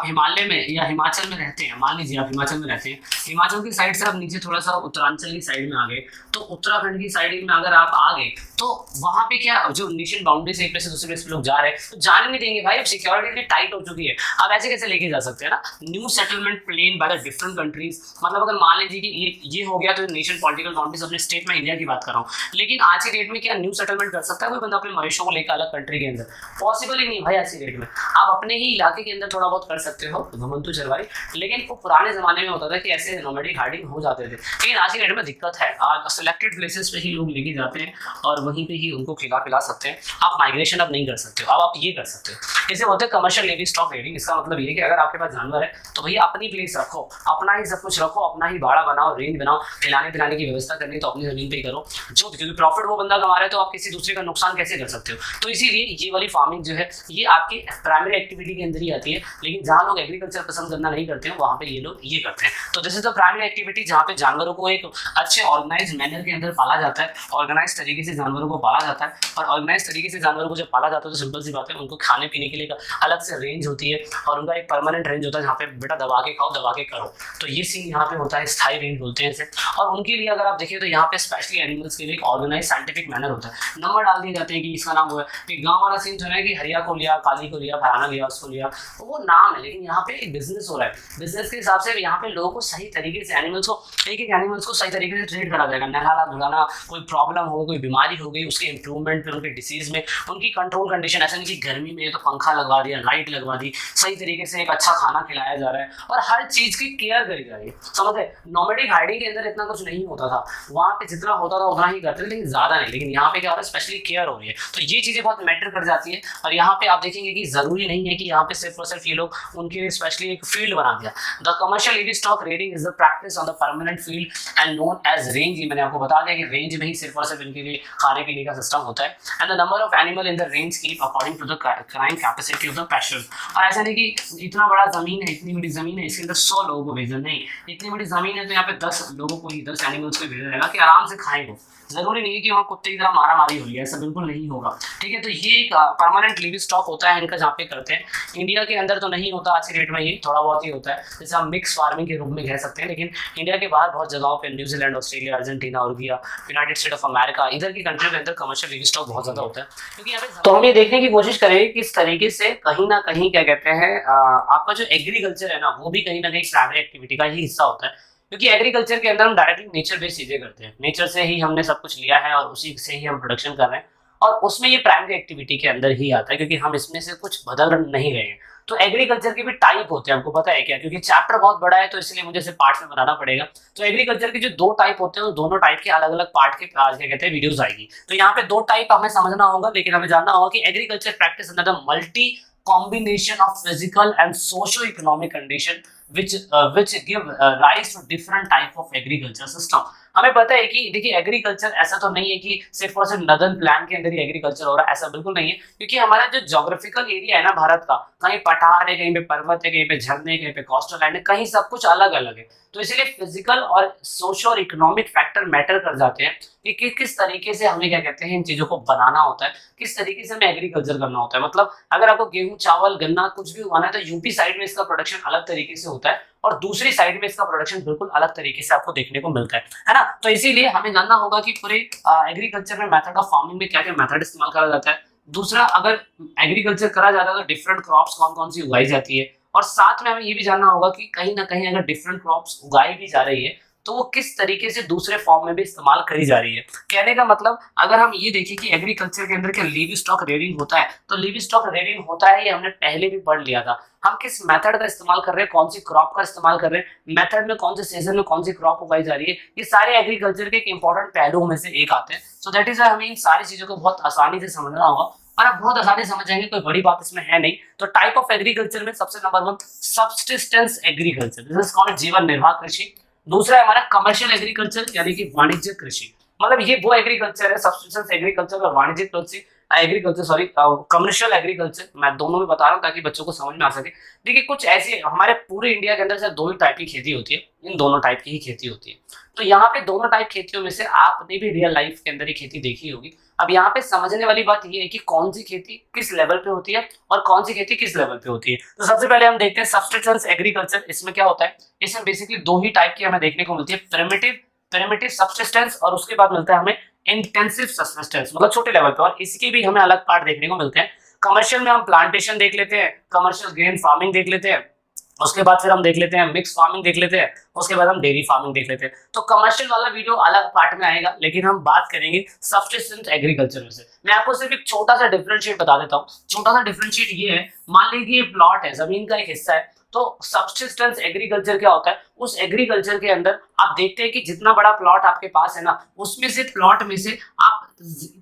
Speaker 2: हिमालय में या हिमाचल में रहते हैं, मान लीजिए आप हिमाचल में रहते हैं, हिमाचल की साइड से आप नीचे थोड़ा सा उत्तरांचल की साइड में आ गए, तो उत्तराखंड की साइड में अगर आप आ गए तो वहाँ पे क्या, जो नेशन बाउंड्री से एक प्लेस से दूसरे प्लेस पे लोग जा रहे हैं तो जाने नहीं देंगे भाई। अब सिक्योरिटी इतनी टाइट हो चुकी है, आप ऐसे कैसे लेके जा सकते हैं ना। New settlement plan by the different countries, मतलब अगर मान लीजिए कि ये हो गया तो नेशन पॉलिटिकल बाउंड्रीज अपने स्टेट में, इंडिया की बात कर रहा हूँ, लेकिन आज की डेट में क्या न्यू सेटलमेंट कर सकता है कोई बंदा अपने मवेशियों को लेकर अलग कंट्री के अंदर? पॉसिबल ही नहीं भाई आज की डेट में। आप अपने ही इलाके के अंदर थोड़ा बहुत कर सकते हो, घुमंतू चरवाही, लेकिन वो पुराने जमाने में होता था कि ऐसे नोमैडिक हाइडिंग हो जाते थे। लेकिन आज की डेट में दिक्कत है, आज सिलेक्टेड प्लेसेस पे ही लोग लेके जाते हैं और वहीं पे ही उनको खिला पिला सकते हैं। आप माइग्रेशन अब नहीं कर सकते हो, अब आप ये कर सकते हो, इसे बोलते हैं कमर्शियल लिव स्टॉक रेडिंग। इसका मतलब ये कि अगर आपके पास जानवर है तो भैया अपनी प्लेस रखो, अपना ही सब कुछ रखो, अपना ही बाड़ा बनाओ, रेंज बनाओ, खिलाने पिलाने की व्यवस्था करनी तो अपनी जमीन पे ही करो, जो क्योंकि प्रॉफिट वो बंदा कमा रहा है तो आप किसी दूसरे का नुकसान कैसे कर सकते हो। तो इसीलिए ये वाली फार्मिंग जो है ये आपकी प्राइमरी एक्टिविटी के अंदर ही आती है, लेकिन जहाँ लोग एग्रीकल्चर पसंद करना नहीं करते हैं वहाँ पे ये लोग ये करते हैं। तो this is the primary activity जहाँ पे जानवरों को एक अच्छे ऑर्गेनाइज मैनर के अंदर पाला जाता है, ऑर्गेनाइज तरीके से जानवरों को पाला जाता है। और ऑर्गेनाइज तरीके से जानवरों को जब पाला जाता है तो सिंपल सी बात है, उनको खाने पीने के लिए अलग से रेंज होती है और उनका एक परमानेंट रेंज होता है जहाँ पे बेटा दबा के खाओ, दबा के करो। तो ये सीन यहाँ पे होता है, स्थायी रेंज बोलते हैं इसे। और उनके लिए अगर आप देखिए तो यहाँ पे स्पेशली एनिमल्स के लिए एक ऑर्गेनाइज साइंटिफिक मैनर होता है, नंबर डाल दिए जाते हैं कि इसका नाम हुआ है। गाँव वाला सीन जो है कि हरिया को लिया, काली को लिया, फलाना लिया, उसको लिया, वो नाम काम है, लेकिन यहाँ पे एक बिजनेस हो रहा है। बिजनेस के हिसाब से यहाँ पे लोगों को सही तरीके से एनिमल्स को, एक एक एनिमल्स को सही तरीके से ट्रीट करा जाएगा, नहलाना धुलाना, कोई प्रॉब्लम हो, कोई बीमारी हो गई, उसके इंप्रूवमेंट पे, उनके डिसीज में, उनकी कंट्रोल कंडीशन, ऐसा नहीं कि गर्मी में तो पंखा लगवा दिया, लाइट लगवा दी, सही तरीके से एक अच्छा खाना खिलाया जा रहा है और हर चीज की केयर करी जा रही है। समझे, नॉमेडिक हाइडिंग के अंदर इतना कुछ नहीं होता था, वहाँ पे जितना होता था उतना ही करते थे, लेकिन ज्यादा नहीं। लेकिन यहाँ पे क्या हो रहा है, स्पेशली केयर हो रही है, तो ये चीजें बहुत मैटर कर जाती है। और यहाँ पे आप देखेंगे कि जरूरी नहीं है कि यहाँ पे सिर्फ और सिर्फ ये लोग उनके लिए स्पेशली एक फील्ड बना दिया। The commercial livestock rearing is the practice on the permanent field and known as range. मैंने आपको बता दिया कि रेंज में ही सिर्फ और सिर्फ इनके लिए खाने पीने का सिस्टम होता है। And the number of animal in the range keep according to the crime capacity of the passion. और ऐसा नहीं कि इतना बड़ा जमीन है, इतनी बड़ी जमीन है, इसके अंदर 100 लोगों को भेजना, नहीं, इतनी बड़ी जमीन है तो यहाँ पे 10 लोगों को ही, 10 एनिमल्स को भेजा जाएगा कि आराम से खाएंगे। जरूरी नहीं है कि वहाँ कुत्ते की तरह मारा मारी हो रही है, ऐसा बिल्कुल नहीं होगा। ठीक है, तो ये एक परमानेंट लिव स्टॉक होता है इनका, जहाँ पे करते हैं। इंडिया के अंदर तो नहीं होता आज के डेट में, ये थोड़ा बहुत ही होता है, जैसे हम मिक्स फार्मिंग के रूप में कह सकते हैं। लेकिन इंडिया के बाहर बहुत जगहों पे, न्यूजीलैंड, ऑस्ट्रेलिया, अर्जेंटीना, उर्गिया, यूनाइटेड स्टेट ऑफ अमेरिका, इधर की कंट्री के अंदर कमर्शियल लिव स्टॉक बहुत ज्यादा होता है, क्योंकि यहाँ पे। तो हम ये देखने की कोशिश करेंगे कि किस तरीके से कहीं ना कहीं क्या कहते हैं, आपका जो एग्रीकल्चर है ना, वो भी कहीं ना कहीं प्राइमरी एक्टिविटी का ही हिस्सा होता है। क्योंकि एग्रीकल्चर के अंदर हम डायरेक्टली नेचर बेस्ड चीजें करते हैं, नेचर से ही हमने सब कुछ लिया है और उसी से ही हम प्रोडक्शन कर रहे हैं, और उसमें ये प्राइमरी एक्टिविटी के अंदर ही आता है, क्योंकि हम इसमें से कुछ बदल नहीं रहे हैं। तो एग्रीकल्चर के भी टाइप होते हैं, आपको पता है क्या? क्योंकि चैप्टर बहुत बड़ा है तो इसलिए मुझे इसे पार्ट में बनाना पड़ेगा। तो एग्रीकल्चर के जो 2 टाइप होते हैं, उन दोनों टाइप के अलग अलग पार्ट के आज क्या कहते हैं वीडियोस आएगी। तो यहाँ पे 2 टाइप हमें समझना होगा, लेकिन हमें जानना होगा कि agriculture practice under the multi combination of physical and socio-economic condition which give rise to different type of agriculture system। हमें पता है कि देखिए एग्रीकल्चर ऐसा तो नहीं है कि सिर्फ और सिर्फ नदर्न प्लान के अंदर ही एग्रीकल्चर हो रहा है, ऐसा बिल्कुल नहीं है। क्योंकि हमारा जो ज्योग्राफिकल एरिया है ना भारत का, कहीं पठार है, कहीं पे पर्वत है, कहीं पे झरने, कहीं पे कोस्टल लैंड है, कहीं सब कुछ अलग अलग है। तो इसलिए फिजिकल और सोशो और इकोनॉमिक फैक्टर मैटर कर जाते हैं कि किस तरीके से हमें क्या कहते हैं इन चीजों को बनाना होता है, किस तरीके से हमें एग्रीकल्चर करना होता है। मतलब अगर आपको गेहूं, चावल, गन्ना कुछ भी उगाना है तो यूपी साइड में इसका प्रोडक्शन अलग तरीके से होता है और दूसरी साइड में इसका प्रोडक्शन बिल्कुल अलग तरीके से आपको देखने को मिलता है ना। तो इसीलिए हमें जानना होगा कि पूरे एग्रीकल्चर में मेथड ऑफ फार्मिंग में क्या क्या मेथड इस्तेमाल करा जाता है। दूसरा, अगर एग्रीकल्चर करा जाता है तो डिफरेंट क्रॉप्स कौन कौन सी उगाई जाती है, और साथ में हमें ये भी जानना होगा कि कहीं ना कहीं अगर डिफरेंट क्रॉप्स उगाई भी जा रही है तो वो किस तरीके से दूसरे फॉर्म में भी इस्तेमाल करी जा रही है। कहने का मतलब, अगर हम ये देखें कि एग्रीकल्चर के अंदर क्या लिव स्टॉक रेयरिंग होता है, तो लिव स्टॉक रेयरिंग होता है, ये हमने पहले भी पढ़ लिया था। हम किस मेथड का इस्तेमाल कर रहे हैं, कौन सी क्रॉप का इस्तेमाल कर रहे हैं, मेथड में कौन से सीजन में कौन सी क्रॉप उगाई जा रही है, ये सारे एग्रीकल्चर के एक इंपॉर्टेंट पहलुओं में से एक आते हैं। सो दैट इज हमें इन सारी चीजों को बहुत आसानी से समझना होगा, और आप बहुत आसानी से समझ जाएंगे, कोई बड़ी बात इसमें है नहीं। तो टाइप ऑफ एग्रीकल्चर में सबसे number 1 subsistence agriculture, this is called जीवन निर्वाह कृषि। दूसरा है हमारा कमर्शियल एग्रीकल्चर, यानी कि वाणिज्यिक कृषि। मतलब ये वो एग्रीकल्चर है, सब्सिस्टेंस एग्रीकल्चर और वाणिज्यिक कृषि एग्रीकल्चर, सॉरी कमर्शियल एग्रीकल्चर, मैं दोनों में बता रहा हूँ ताकि बच्चों को समझ में आ सके। देखिए कुछ ऐसी हमारे पूरे इंडिया के अंदर सिर्फ 2 ही टाइप की खेती होती है, इन दोनों टाइप की ही खेती होती है। तो यहाँ पे दोनों टाइप खेतियों में से आपने भी रियल लाइफ के अंदर ही खेती देखी होगी। अब यहाँ पे समझने वाली बात ये है कि कौन सी खेती किस लेवल पे होती है और कौन सी खेती किस लेवल पे होती है। तो सबसे पहले हम देखते हैं सब्सिस्टेंस एग्रीकल्चर। इसमें क्या होता है, इसमें बेसिकली 2 ही टाइप की हमें देखने को मिलती है, प्रिमिटिव सब्सिस्टेंस, और उसके बाद मिलता है हमें इंटेंसिव सब्सिस्टेंस, मतलब छोटे लेवल पे, और इसके भी हमें अलग पार्ट देखने को मिलते हैं। कमर्शियल में हम प्लांटेशन देख लेते हैं, कमर्शियल ग्रेन फार्मिंग देख लेते हैं, उसके बाद फिर हम देख लेते हैं मिक्स फार्मिंग देख लेते हैं, उसके बाद हम डेयरी फार्मिंग देख लेते हैं। तो कमर्शियल वाला वीडियो अलग पार्ट में आएगा, लेकिन हम बात करेंगे सब्सिस्टेंस एग्रीकल्चर में से। मैं आपको सिर्फ एक छोटा सा डिफरेंशिएट बता देता हूँ। छोटा सा डिफरेंशिएट ये है, मान लीजिए प्लॉट है, जमीन का एक हिस्सा है, तो सब्सिस्टेंस एग्रीकल्चर क्या होता है, उस एग्रीकल्चर के अंदर आप देखते हैं कि जितना बड़ा प्लॉट आपके पास है ना, उसमें से प्लॉट में से आप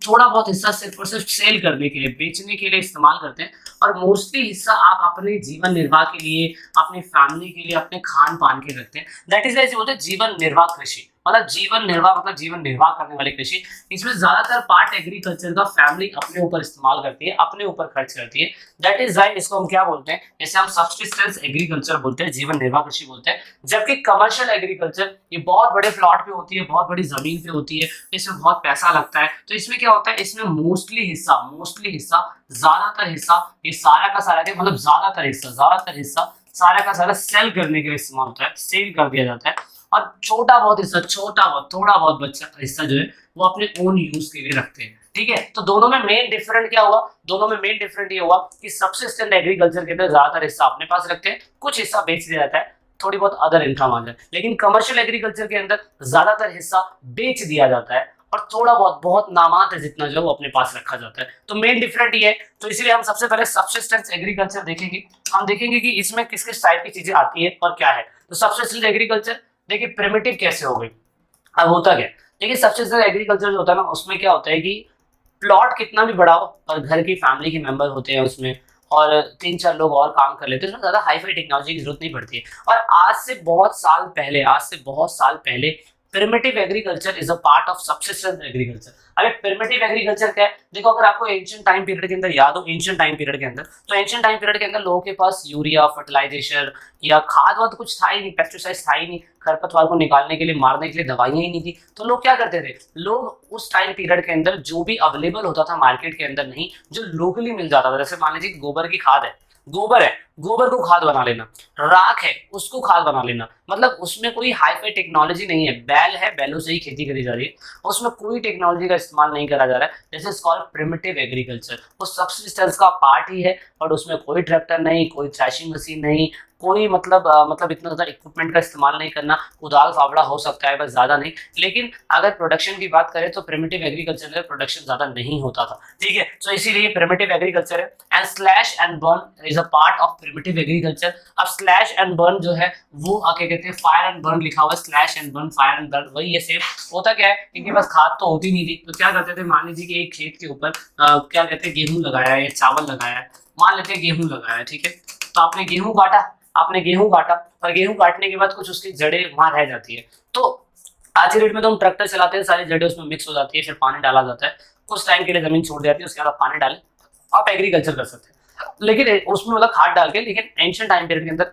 Speaker 2: थोड़ा बहुत हिस्सा सिर्फ और सिर्फ सेल करने के लिए, बेचने के लिए इस्तेमाल करते हैं, और मोस्टली हिस्सा आप अपने जीवन निर्वाह के लिए, अपनी फैमिली के लिए, अपने खान पान के रखते हैं। दैट इज ऐसे बोलते हैं जीवन निर्वाह कृषि, मतलब जीवन निर्वाह मतलब जीवन निर्वाह करने वाली कृषि। इसमें ज्यादातर पार्ट एग्रीकल्चर का फैमिली अपने ऊपर इस्तेमाल करती है, अपने ऊपर खर्च करती है। दैट इज वाई इसको हम क्या बोलते हैं, जैसे हम सब्सिस्टेंस एग्रीकल्चर बोलते हैं, जीवन निर्वाह कृषि बोलते हैं। जबकि कमर्शियल एग्रीकल्चर ये बहुत बड़े प्लॉट पे होती है, बहुत बड़ी जमीन पे होती है, इसमें बहुत पैसा लगता है। तो इसमें क्या होता है, इसमें मोस्टली हिस्सा ज्यादातर हिस्सा, ये सारा का सारा मतलब ज्यादातर हिस्सा सारा का सारा सेल करने के लिए इस्तेमाल होता है, सेल कर दिया जाता है, और छोटा बहुत हिस्सा, थोड़ा बहुत बच्चा हिस्सा जो है वो अपने ओन यूज के लिए रखते हैं। ठीक है। तो दोनों में मेन डिफरेंट क्या हुआ, दोनों में मेन डिफरेंट ये हुआ कि सब्सिस्टेंट एग्रीकल्चर के अंदर ज्यादातर हिस्सा अपने पास रखते हैं, कुछ हिस्सा बेच दिया जाता है, थोड़ी बहुत अदर इनकम आ जाए। लेकिन कमर्शियल एग्रीकल्चर के अंदर ज्यादातर हिस्सा बेच दिया जाता है और थोड़ा बहुत नामात्र जितना जो वो अपने पास रखा जाता है। तो मेन डिफरेंट ये है। तो इसलिए हम सबसे पहले सब्सिस्टेंस एग्रीकल्चर देखेंगे। हम देखेंगे कि इसमें किस किस टाइप की चीजें आती है और क्या है। तो सब्सिस्टेंस एग्रीकल्चर देखिए प्रिमिटिव कैसे हो गई। अब होता क्या, देखिए सब्सिस्टेंस एग्रीकल्चर जो होता है ना, उसमें क्या होता है कि प्लॉट कितना भी बड़ा हो और घर की फैमिली के मेंबर होते हैं उसमें, और 3-4 लोग और काम कर लेते हैं, उसमें ज्यादा हाई फाई टेक्नोलॉजी की जरूरत नहीं पड़ती है। और आज से बहुत साल पहले primitive agriculture is a part of subsistence agriculture. अरे प्रिमिटिव एग्रीकल्चर क्या है, देखो अगर आपको एंशिएंट टाइम पीरियड के अंदर याद हो, एंशिएंट टाइम पीरियड के अंदर, तो एंशिएंट टाइम पीरियड के अंदर लोगों के पास यूरिया, फर्टिलाइजेशन या खाद वाद कुछ था ही नहीं, पेस्टिसाइड्स था ही नहीं, खरपतवार को निकालने के लिए, मारने के लिए दवाइयां ही नहीं थी। तो लोग क्या करते थे, लोग उस टाइम पीरियड के अंदर जो भी अवेलेबल होता था मार्केट के अंदर, नहीं जो लोकली मिल जाता था, जैसे मान लीजिए गोबर की खाद है, गोबर है, गोबर को खाद बना लेना, राख है उसको खाद बना लेना, मतलब उसमें कोई हाई फाई टेक्नोलॉजी नहीं है, बैल है, बैलों से ही खेती करी जा रही है, उसमें कोई टेक्नोलॉजी का इस्तेमाल नहीं करा जा रहा है। This is called primitive agriculture. वो सब्सिस्टेंस का पार्ट ही है, और उसमें कोई ट्रैक्टर नहीं, कोई थ्रेशिंग मशीन नहीं, कोई मतलब इतना ज्यादा इक्विपमेंट का इस्तेमाल नहीं करना, कुदाल फावड़ा हो सकता है बस, ज्यादा नहीं। लेकिन अगर प्रोडक्शन की बात करें तो प्रिमिटिव एग्रीकल्चर में प्रोडक्शन ज्यादा नहीं होता था, ठीक है। तो इसीलिए प्रिमिटिव एग्रीकल्चर है। And slash and burn is a part of primitive agriculture. अब स्लैश एंड बर्न जो है वो क्या कहते हैं, फायर एंड बर्न लिखा हुआ है, slash and burn, fire and burn, वही है सेम। होता क्या है, इनके पास खाद तो होती नहीं थी, तो क्या करते थे, मान लीजिए कि एक खेत के ऊपर क्या कहते हैं गेहूं लगाया है या चावल लगाया है, मान लेते हैं गेहूं लगाया है, ठीक है। तो आपने गेहूं काटा, और गेहूं काटने के बाद कुछ उसकी जड़ें वहां रह जाती है। तो आज के डेट में तो हम ट्रैक्टर चलाते हैं, सारी जड़ें उसमें मिक्स हो जाती है, फिर पानी डाला जाता है, कुछ टाइम के लिए जमीन छोड़ जाती है, उसके बाद पानी डालें, आप एग्रीकल्चर कर सकते हैं। लेकिन उसमें मतलब खाद डाल के, लेकिन एंशिएंट टाइम पीरियड के अंदर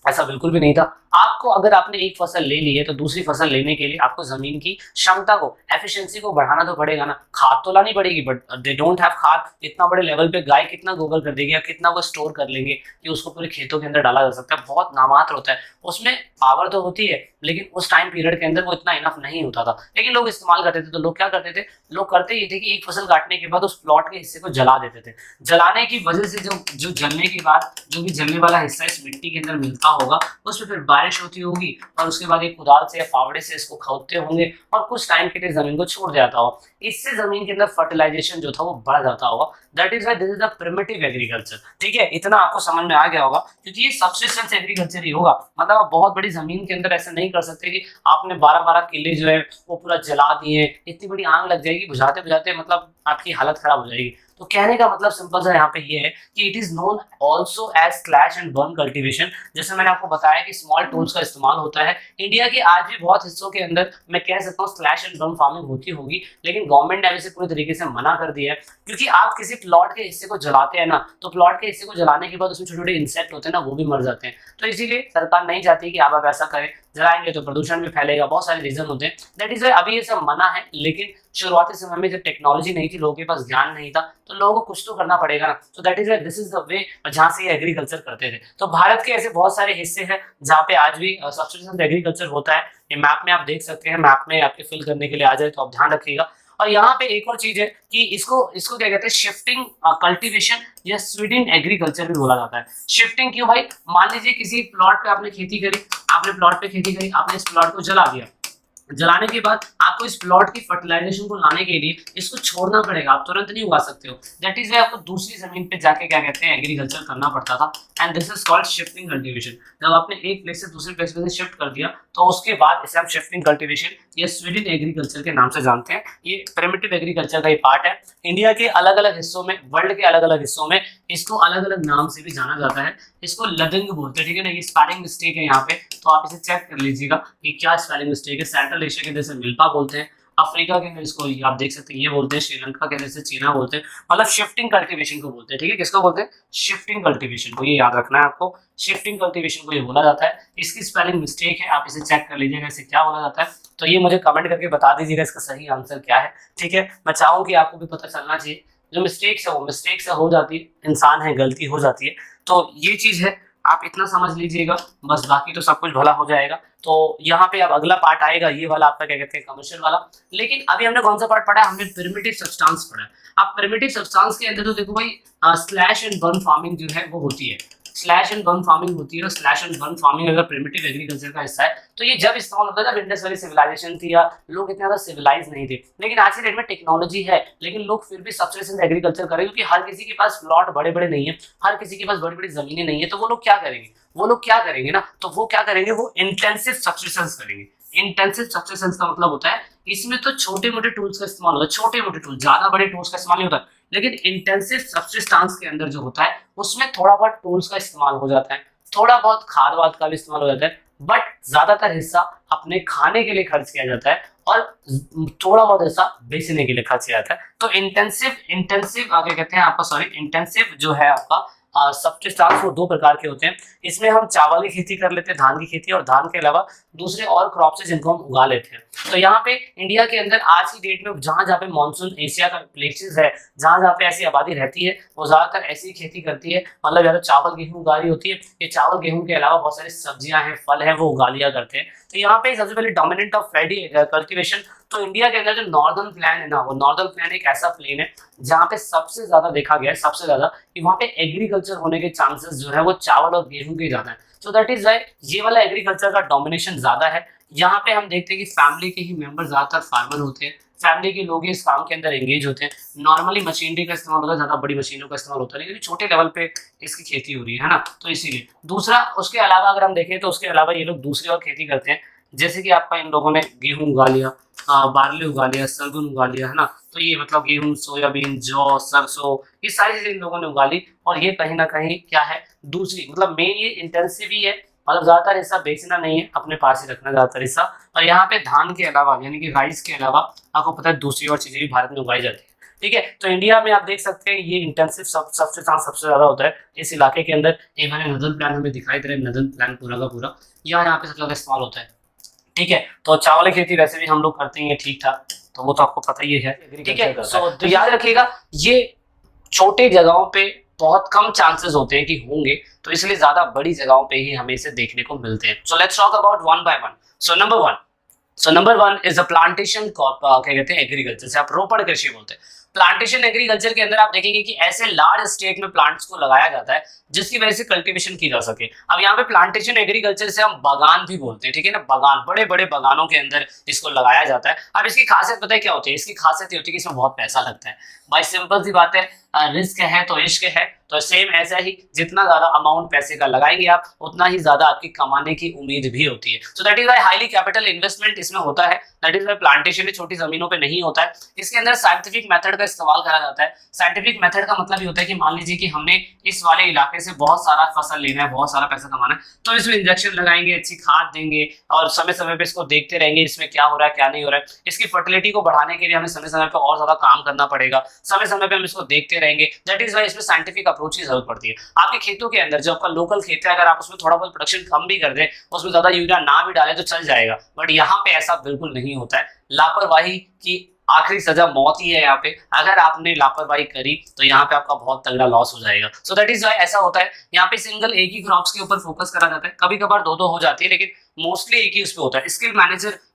Speaker 2: ऐसा बिल्कुल भी नहीं था। आपको अगर आपने एक फसल ले ली है तो दूसरी फसल लेने के लिए आपको जमीन की क्षमता को, एफिशिएंसी को बढ़ाना तो पड़ेगा ना। खाद तो लानी पड़ेगी, बट दे डोंट हैव खाद। इतना बड़े लेवल पे गाय कितना गोबर कर देगी या कितना वो स्टोर कर लेंगे कि उसको पूरे खेतों के अंदर डाला जा सकता है, बहुत नामात्र होता है। उसमें पावर तो होती है, लेकिन उस टाइम पीरियड के अंदर वो इतना इनफ नहीं होता था, लेकिन लोग इस्तेमाल करते थे। तो लोग क्या करते थे, लोग करते ये थे कि एक फसल काटने के बाद उस प्लॉट के हिस्से को जला देते थे। जलाने की वजह से जो जलने के बाद जो भी जलने वाला हिस्सा इस मिट्टी के अंदर मिलता होगा, उसमें फिर बारिश होती होगी, और उसके बाद एक कुदाल से या फावड़े से इसको खोदते होंगे, और कुछ टाइम के लिए जमीन को छोड़ जाता हो। इससे जमीन के अंदर फर्टिलाइजेशन जो था वो बढ़ जाता होगा। That is why this is the primitive agriculture, ठीक है। इतना आपको समझ में आ गया होगा, क्योंकि ये सब्सिस्टेंस एग्रीकल्चर ही होगा। मतलब आप बहुत बड़ी जमीन के अंदर ऐसा नहीं कर सकते कि आपने 12-12 किले जो है वो पूरा जला दिए, इतनी बड़ी आग लग जाएगी, बुझाते बुझाते मतलब आपकी हालत खराब हो जाएगी। तो कहने का मतलब सिंपल सा यहाँ पे ये है कि it is known also as slash and burn cultivation. जैसे मैंने आपको बताया कि स्मॉल टूल्स का इस्तेमाल होता है। इंडिया के आज भी बहुत हिस्सों के अंदर मैं कह सकता हूँ स्लैश एंड बर्न फार्मिंग होती होगी, लेकिन गवर्नमेंट ने इसे पूरी तरीके से मना कर दिया है। क्योंकि आप किसी प्लॉट के हिस्से को जलाते हैं ना, तो प्लॉट के हिस्से को जलाने के बाद उसमें छोटे छोटे इंसेक्ट होते हैं ना, वो भी मर जाते हैं। तो इसीलिए सरकार नहीं चाहती कि आप ऐसा करें, जलाएंगे तो प्रदूषण भी फैलेगा, बहुत सारे रीजन होते हैं। दैट इज अभी ये सब मना है, लेकिन शुरुआती समय में जब टेक्नोलॉजी नहीं थी, लोगों के पास ज्ञान नहीं था, तो लोगों को कुछ तो करना पड़ेगा ना। तो that is this is the way जहां से ये एग्रीकल्चर करते थे। तो भारत के ऐसे बहुत सारे हिस्से हैं जहाँ पे आज भी सब्सिस्टेंस एग्रीकल्चर होता है। ये मैप में आप देख सकते हैं, मैप में आपके फिल करने के लिए आ जाए तो आप ध्यान रखिएगा। और यहाँ पे एक और चीज है कि इसको क्या कहते हैं, शिफ्टिंग कल्टीवेशन या स्वीडिंग एग्रीकल्चर भी बोला जाता है। शिफ्टिंग क्यों भाई, मान लीजिए किसी प्लॉट पे आपने खेती करी, आपने इस प्लॉट को जला दिया। जलाने के बाद आपको इस प्लॉट की फर्टिलाइजेशन को लाने के लिए इसको छोड़ना पड़ेगा, आप तुरंत नहीं उगा सकते हो। दैट इज वे आपको दूसरी जमीन पे जाके क्या कहते हैं, एग्रीकल्चर करना पड़ता था। And this is called shifting cultivation. जब आपने एक प्लेस से दूसरे प्लेस पे शिफ्ट कर दिया, तो उसके बाद इसे हम शिफ्टिंग कल्टीवेशन या स्वीडन एग्रीकल्चर के नाम से जानते हैं। ये प्रिमिटिव एग्रीकल्चर का ही पार्ट है। इंडिया के अलग अलग हिस्सों में, वर्ल्ड के अलग अलग हिस्सों में इसको अलग अलग नाम से भी जाना जाता है। इसको लदिंग बोलते हैं, ठीक है ना। ये स्पेलिंग मिस्टेक है यहाँ पे, तो आप इसे चेक कर लीजिएगा कि क्या स्पेलिंग मिस्टेक है। सेंट्रल एशिया के जैसे मिल्पा बोलते हैं, अफ्रीका के अंदर इसको आप देख सकते हैं ये बोलते हैं, श्रीलंका के जैसे चीना बोलते हैं। मतलब शिफ्टिंग कल्टीवेशन को बोलते हैं, ठीक है। किसको बोलते हैं, शिफ्टिंग कल्टीवेशन को, ये याद रखना है आपको। शिफ्टिंग कल्टीवेशन को ये बोला जाता है। इसकी स्पेलिंग मिस्टेक है, आप इसे चेक कर लीजिएगा इसे क्या बोला जाता है। तो ये मुझे कमेंट करके बता दीजिएगा इसका सही आंसर क्या है, ठीक है। मैं चाहूँ कि आपको भी पता चलना चाहिए। जो मिस्टेक्स है वो मिस्टेक से हो जाती है, इंसान है, गलती हो जाती है। तो ये चीज है। आप इतना समझ लीजिएगा बस, बाकी तो सब कुछ भला हो जाएगा। तो यहाँ पे अब अगला पार्ट आएगा, ये वाला आपका क्या कहते हैं कमर्शियल वाला। लेकिन अभी हमने कौन सा पार्ट पढ़ा है, हमने प्रिमिटिव सब्सटेंस पढ़ा है। अब प्रिमिटिव सब्सटेंस के अंदर तो देखो भाई स्लैश एंड बर्न फार्मिंग जो है वो होती है, स्लैश एंड बर्न फार्मिंग होती है। और स्लैश एंड बर्न फार्मिंग अगर प्रिमिटिव एग्रीकल्चर का हिस्सा है तो ये जब इस्तेमाल होता है जब इंडस वैली सिविलाइजेशन थी या लोग इतने ज्यादा सिविलाइज नहीं थे। लेकिन आज के डेट में टेक्नोलॉजी है लेकिन लोग फिर भी सब्सिस्टेंस एग्रीकल्चर करें, क्योंकि हर किसी के पास प्लॉट बड़े बड़े नहीं है, हर किसी के पास बड़ी बड़ी जमीनें नहीं है। तो वो लोग क्या करेंगे, वो लोग क्या करेंगे ना, तो वो क्या करेंगे, वो इंटेंसिव सब्सिस्टेंस करेंगे। इंटेंसिव सब्सिस्टेंस का मतलब होता है इसमें तो छोटे मोटे टूल्स का इस्तेमाल होता है, छोटे मोटे टूल्स, ज्यादा बड़े टूल्स का इस्तेमाल नहीं होता। लेकिन इंटेंसिव सब्सिस्टेंस के अंदर जो होता है उसमें थोड़ा बहुत टूल्स का इस्तेमाल हो जाता है, थोड़ा बहुत खाद वाद का भी इस्तेमाल हो जाता है, बट ज्यादातर हिस्सा अपने खाने के लिए खर्च किया जाता है और थोड़ा बहुत हिस्सा बेचने के लिए खर्च किया जाता है। तो इंटेंसिव आगे कहते हैं आपका, सॉरी, इंटेंसिव जो है आपका सब्सिस्टेंस वो दो प्रकार के होते हैं। इसमें हम चावल की खेती कर लेते हैं, धान की खेती, और धान के अलावा दूसरे और क्रॉप्स है जिनको हम उगा लेते हैं। तो यहाँ पे इंडिया के अंदर आज की डेट में जहां जहाँ पे मानसून एशिया का प्लेसेस है, जहां जहाँ पे ऐसी आबादी रहती है वो ज्यादातर ऐसी खेती करती है, मतलब या तो चावल गेहूं उगा रही होती है, ये चावल गेहूं के अलावा बहुत सारी सब्जियां हैं, फल है, वो उगा लिया करते हैं। तो यहाँ पे सबसे पहले डोमिनेंट ऑफ पैडी कल्टीवेशन। तो इंडिया के अंदर जो नॉर्दर्न प्लेन है ना, वो नॉर्दर्न प्लेन एक ऐसा प्लेन है जहाँ पे सबसे ज्यादा देखा गया है, सबसे ज्यादा कि वहाँ पे एग्रीकल्चर होने के चांसेस जो है वो चावल और गेहूं के ज्यादा है। सो दैट इज वाई ये वाला एग्रीकल्चर का डोमिनेशन ज्यादा है। यहाँ पे हम देखते हैं कि फैमिली के ही मेंबर ज्यादातर फार्मर होते हैं, फैमिली के लोग इस काम के अंदर एंगेज होते हैं। नॉर्मली मशीनरी का इस्तेमाल होता है, ज्यादा बड़ी मशीनों का इस्तेमाल होता है, लेकिन छोटे लेवल पे इसकी खेती हो रही है ना, तो इसीलिए। दूसरा उसके अलावा अगर हम देखें तो उसके अलावा ये लोग दूसरी और खेती करते हैं, जैसे कि आपका इन लोगों ने गेहूं उगा लिया, बार्ली उगा लिया, सरगम उगा लिया, है ना। तो ये मतलब गेहूं, सोयाबीन, जौ, सरसों, ये सारी चीजें इन लोगों ने उगा ली। और ये कहीं ना कहीं क्या है, दूसरी मतलब मेन ये इंटेंसिव ही है, मतलब ज्यादातर हिस्सा बेचना नहीं है, अपने पास ही रखना ज्यादातर हिस्सा। और यहाँ पे धान के अलावा यानी कि राइस के अलावा आपको पता है दूसरी और चीजें भी भारत में उगाई जाती है, ठीक है। तो इंडिया में आप देख सकते हैं ये इंटेंसिव सबसे ज्यादा होता है इस इलाके के अंदर। एक मैंने नदन प्लान हमें दिखाई दे रहा है, नदन प्लान पूरा का पूरा यहाँ पे सबसे ज्यादा इस्तेमाल होता है, ठीक है। तो चावल की खेती वैसे भी हम लोग करते हैं ठीक ठाक, तो वो तो आपको पता ही है, ठीक है। तो याद रखिएगा ये छोटे जगहों पे बहुत कम चांसेस होते हैं कि होंगे, तो इसलिए ज्यादा बड़ी जगहों पे ही हमें इसे देखने को मिलते हैं। So let's talk about one by one. So number one is a plantation, क्या कहते हैं एग्रीकल्चर से आप रोपण कृषि बोलते हैं। प्लांटेशन एग्रीकल्चर के अंदर आप देखेंगे कि ऐसे लार्ज स्टेट में प्लांट्स को लगाया जाता है जिसकी वजह से कल्टीवेशन की जा सके। अब यहाँ पे प्लांटेशन एग्रीकल्चर से हम बागान भी बोलते हैं, ठीक है ना, बागान, बड़े बड़े बागानों के अंदर इसको लगाया जाता है। अब इसकी खासियत पता है क्या होती है, इसकी खासियत ये होती है कि इसमें बहुत पैसा लगता है भाई, सिंपल सी बात है, रिस्क है तो इश्क है। तो सेम ऐसा ही जितना ज्यादा अमाउंट पैसे का लगाएंगे आप उतना ही ज्यादा आपकी कमाने की उम्मीद भी होती है। So that is why highly capital investment इसमें होता है। दैट इज वाई प्लांटेशन छोटी जमीनों पे नहीं होता है। इसके अंदर साइंटिफिक मेथड का इस्तेमाल करा जाता है। साइंटिफिक मेथड का मतलब ये होता है कि मान लीजिए कि हमने इस वाले इलाके से बहुत सारा फसल लेना है, बहुत सारा पैसा कमाना है, तो इसमें इंजेक्शन लगाएंगे, अच्छी खाद देंगे और समय समय पे इसको देखते रहेंगे इसमें क्या हो रहा है क्या नहीं हो रहा है। इसकी फर्टिलिटी को बढ़ाने के लिए हमें समय समय पे और ज्यादा काम करना पड़ेगा, समय समय पे हम इसको देखते रहेंगे। दैट इज वाई इसमें साइंटिफिक अप्रोच की जरूरत पड़ती है। आपके खेतों के अंदर जो आपका लोकल खेत है, अगर आप उसमें थोड़ा बहुत प्रोडक्शन कम भी कर दें, उसमें ज्यादा यूरिया ना भी डालें तो चल जाएगा, बट यहाँ पे ऐसा बिल्कुल नहीं होता है। लापरवाही की आखिरी सजा मौत ही है। यहाँ पे अगर आपने लापरवाही करी तो यहाँ पे आपका बहुत तगड़ा लॉस हो जाएगा। सो दैट इज वाई ऐसा होता है। यहाँ पे सिंगल एक ही क्रॉप्स के ऊपर फोकस करा जाता है, कभी कभार दो हो जाती है, लेकिन मोस्टली एक ही उस पे होता है। स्किल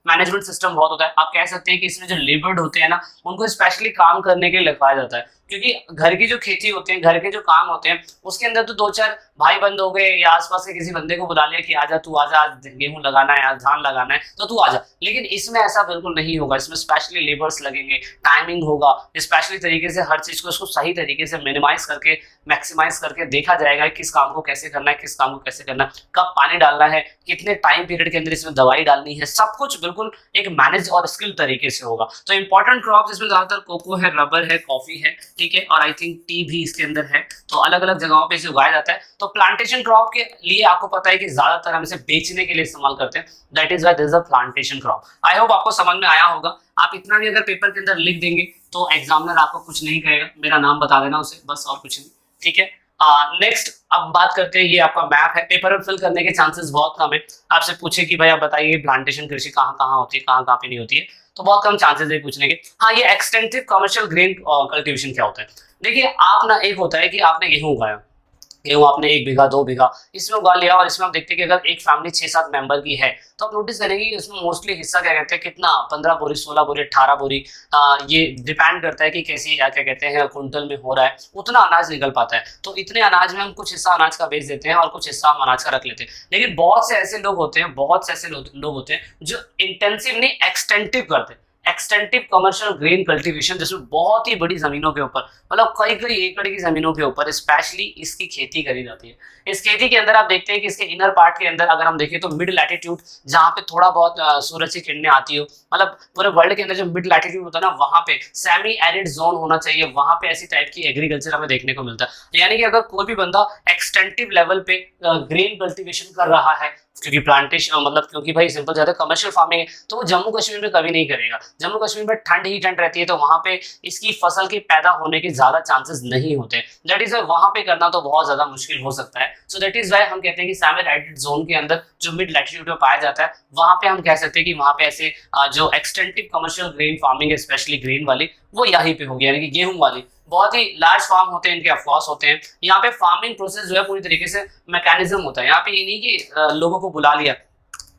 Speaker 2: मैनेजमेंट सिस्टम बहुत होता है। आप कह सकते हैं कि इसमें जो लेबर्ड होते हैं ना, उनको स्पेशली काम करने के लिए लिखवाया जाता है, क्योंकि घर की जो खेती होती है, घर के जो काम होते हैं, उसके अंदर तो दो चार भाई बंद हो गए या आसपास के किसी बंदे को बुला लिया कि आजा तू, आजा, आज गेहूं लगाना है, आज धान लगाना है, तो तू आजा। लेकिन इसमें ऐसा बिल्कुल नहीं होगा। इसमें स्पेशली लेबर्स लगेंगे, टाइमिंग होगा, स्पेशली तरीके से हर चीज को इसको सही तरीके से मिनिमाइज करके मैक्सिमाइज करके देखा जाएगा किस काम को कैसे करना है, किस काम को कैसे करना है, कब पानी डालना है, कितने टाइम पीरियड के अंदर इसमें दवाई डालनी है, सब कुछ बिल्कुल एक मैनेज और स्किल तरीके से होगा। तो इंपॉर्टेंट क्रॉप्स इसमें ज्यादातर कोको है, रबर है, कॉफी है, ठीक है, और आई थिंक टी भी इसके अंदर है। तो अलग अलग जगहों पे इसे उगाया जाता है। तो प्लांटेशन क्रॉप के लिए आपको पता है कि ज्यादातर हम इसे बेचने के लिए इस्तेमाल करते हैं। That is why this is a plantation crop. I hope आपको समझ में आया होगा। आप इतना भी अगर पेपर के अंदर लिख देंगे तो एग्जामिनर आपको कुछ नहीं कहेगा, मेरा नाम बता देना उसे, बस, और कुछ नहीं, ठीक है। नेक्स्ट अब बात करते हैं, ये आपका मैप है। पेपर में फिल करने के चांसेस बहुत कम है। आपसे पूछे कि भाई आप बताइए प्लांटेशन कृषि कहाँ कहाँ होती है, कहाँ कहाँ पे नहीं होती है, तो बहुत कम चांसेस है पूछने के। हाँ, ये एक्सटेंसिव कमर्शियल ग्रेन कल्टीवेशन क्या होता है। देखिए आप ना, एक होता है कि आपने गेहूं उगाया, गेहूं आपने 1 बीघा 2 बीघा इसमें उगा लिया, और इसमें हम देखते हैं कि अगर एक फैमिली 6-7 मेंबर की है तो आप नोटिस करेंगे कि इसमें मोस्टली हिस्सा क्या कहते हैं कितना 15 बोरी 16 बोरी 18 बोरी, ये डिपेंड करता है कि कैसी क्या कहते हैं कुंटल में हो रहा है, उतना अनाज निकल पाता है। तो इतने अनाज में हम कुछ हिस्सा अनाज का बेच देते हैं और कुछ हिस्सा हम अनाज का रख लेते हैं। लेकिन बहुत से ऐसे लोग होते हैं, बहुत से ऐसे लोग होते हैं जो इंटेंसिव नहीं एक्सटेंटिव करते हैं, एक्सटेंटिव कमर्शियल ग्रेन कल्टीवेशन, जिसमें बहुत ही बड़ी जमीनों के ऊपर मतलब कई कई एकड़ की जमीनों के ऊपर स्पेशली इसकी खेती करी जाती है। इस खेती के अंदर आप देखते हैं कि इसके इनर पार्ट के अंदर अगर हम देखें तो मिड लैटिट्यूड जहां पे थोड़ा बहुत सूरज की किरणें आती हो, मतलब पूरे वर्ल्ड के अंदर जो मिड लैटिट्यूड होता है ना वहां पे सेमी एरिड जोन होना चाहिए, वहां पे ऐसी टाइप की एग्रीकल्चर हमें देखने को मिलता है। यानी कि अगर कोई भी बंदा एक्सटेंटिव लेवल पे ग्रेन कल्टीवेशन कर रहा है, क्योंकि प्लांटेशन मतलब क्योंकि भाई सिंपल ज्यादा कमर्शियल फार्मिंग है, तो वो जम्मू कश्मीर में कभी नहीं करेगा। जम्मू कश्मीर में ठंड ही ठंड रहती है, तो वहां पे इसकी फसल के पैदा होने के ज्यादा चांसेस नहीं होते। दैट इज वहां पे करना तो बहुत ज्यादा मुश्किल हो सकता है। सो दैट इज वाई हम कहते हैं कि सेमी एरिड जोन के अंदर जो मिड लैटिट्यूड में पाया जाता है वहां पे हम कह सकते हैं कि वहां पे ऐसे जो एक्सटेंटिव कमर्शियल ग्रेन फार्मिंग है, स्पेशली ग्रेन वाली, वो यहीं पे होगी, यानी कि गेहूं वाली। बहुत ही लार्ज फार्म होते हैं इनके, ऑफकोर्स होते हैं। यहाँ पे फार्मिंग प्रोसेस जो है पूरी तरीके से मैकेनिज्म होता है। यहाँ पे ये नहीं कि लोगों को बुला लिया,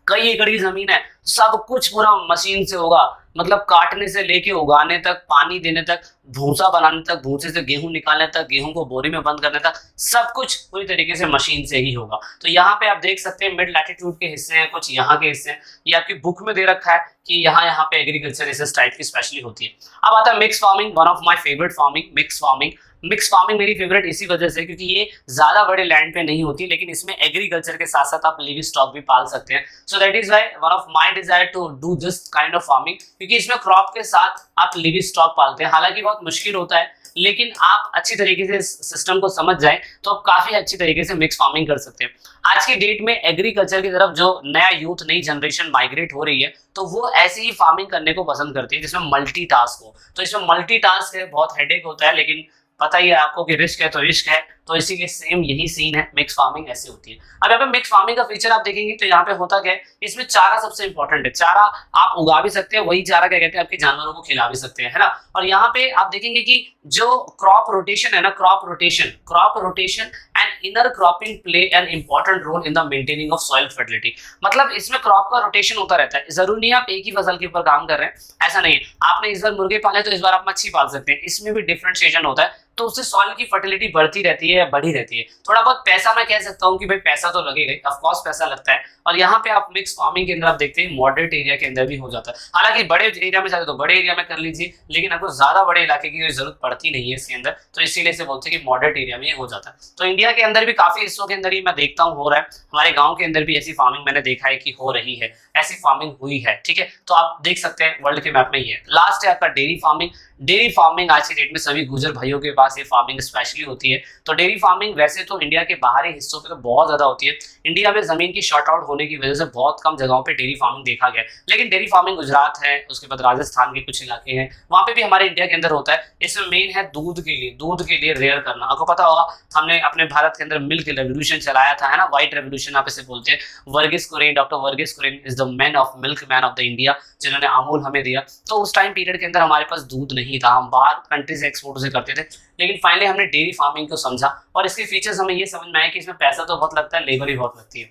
Speaker 2: कई एकड़ की जमीन है, सब कुछ पूरा मशीन से होगा, मतलब काटने से लेके उगाने तक, पानी देने तक, भूसा बनाने तक, भूसे से गेहूं निकालने तक, गेहूं को बोरी में बंद करने तक, सब कुछ पूरी तरीके से मशीन से ही होगा। तो यहाँ पे आप देख सकते हैं मिड लैटिट्यूड के हिस्से हैं, कुछ यहाँ के हिस्से हैं, ये आपकी बुक में दे रखा है कि यहाँ पे एग्रीकल्चर इस टाइप की स्पेशली होती है। अब आता है mix farming, one of my favourite farming, mix farming. Mix farming मेरी फेवरेट इसी वजह से क्योंकि ये ज्यादा बड़े लैंड पे नहीं होती, लेकिन इसमें एग्रीकल्चर के साथ साथ आप लिव स्टॉक भी पाल सकते हैं। So that is why one of my desire to do this kind of farming, क्योंकि इसमें क्रॉप के साथ आप लिव स्टॉक पालते हैं। हालांकि बहुत मुश्किल होता है, लेकिन आप अच्छी तरीके से सिस्टम को समझ जाए तो आप काफी अच्छी तरीके से मिक्स फार्मिंग कर सकते हैं। आज की डेट में एग्रीकल्चर की तरफ जो नया यूथ, नई जनरेशन माइग्रेट हो रही है, तो वो ऐसी ही फार्मिंग करने को पसंद करती है जिसमें मल्टीटास्क हो। तो इसमें मल्टीटास्क है, बहुत हेडेक होता है, लेकिन पता ही है आपको कि रिस्क है तो इश्क है, तो इसी के सेम यही सीन है। मिक्स फार्मिंग ऐसे होती है। अब यहाँ पे मिक्स फार्मिंग का फीचर आप देखेंगे तो यहाँ पे होता क्या है, इसमें चारा सबसे इंपॉर्टेंट है। चारा आप उगा भी सकते हैं, वही चारा क्या कहते हैं आपके जानवरों को खिला भी सकते हैं, है ना। और यहाँ पे आप देखेंगे कि जो क्रॉप रोटेशन है ना, crop rotation and inter cropping play an important role in the maintaining of soil fertility. मतलब इसमें क्रॉप का रोटेशन होता रहता है, जरूरी नहीं आप एक ही फसल के ऊपर काम कर रहे हैं, ऐसा नहीं है। आपने इस बार मुर्गे पाले तो इस बार आप मच्छी पाल सकते हैं, इसमें भी डिफरेंशिएशन होता है, तो उससे सॉइल की फर्टिलिटी बढ़ती रहती है या बढ़ी रहती है। थोड़ा बहुत पैसा मैं कह सकता हूँ कि भाई पैसा तो लगेगा, ऑफ कोर्स पैसा लगता है। और यहाँ पे आप मिक्स फार्मिंग के अंदर आप देखते हैं मॉडरेट एरिया के अंदर भी हो जाता है। हालांकि बड़े एरिया में चाहते तो बड़े एरिया में कर लीजिए, लेकिन आपको ज्यादा बड़े इलाके की जरूरत पड़ती नहीं है इसके अंदर, तो इसीलिए से बोलते हैं कि मॉडरेट एरिया में ये हो जाता है। तो इंडिया के अंदर भी काफी हिस्सों के अंदर ही मैं देखता हूँ हो रहा है। हमारे गाँव के अंदर भी ऐसी फार्मिंग मैंने देखा है कि हो रही है, ऐसी फार्मिंग हुई है, ठीक है। तो आप देख सकते हैं वर्ल्ड के मैप में ये है। लास्ट है आपका डेयरी फार्मिंग। डेयरी फार्मिंग आज की डेट में सभी गुजर भाइयों के पास ये फार्मिंग स्पेशली होती है। तो डेयरी फार्मिंग वैसे तो इंडिया के बाहरी हिस्सों पे तो बहुत ज्यादा होती है। इंडिया में जमीन की शॉर्ट आउट होने की वजह से बहुत कम जगहों पे डेयरी फार्मिंग देखा गया है, लेकिन डेयरी फार्मिंग गुजरात है, उसके बाद राजस्थान के कुछ इलाके हैं, वहां पे भी हमारे इंडिया के अंदर होता है। इसमें मेन है दूध के लिए रेयर करना। आपको पता होगा हमने अपने भारत के अंदर मिल्क रेवोल्यूशन चलाया था, है ना, व्हाइट रेवोल्यूशन आप इसे बोलते हैं। Verghese Kurien, doctor Verghese Kurien is the man of milk man of the India, जिन्होंने अमूल हमें दिया। तो उस टाइम पीरियड के अंदर हमारे पास दूध नहीं था, हम बाहर कंट्री से एक्सपोर्ट से करते थे, लेकिन फाइनली हमने डेयरी फार्मिंग को समझा और इसके फीचर्स हमें ये समझ में आया कि इसमें पैसा तो बहुत लगता है, लेबर भी बहुत लगती है।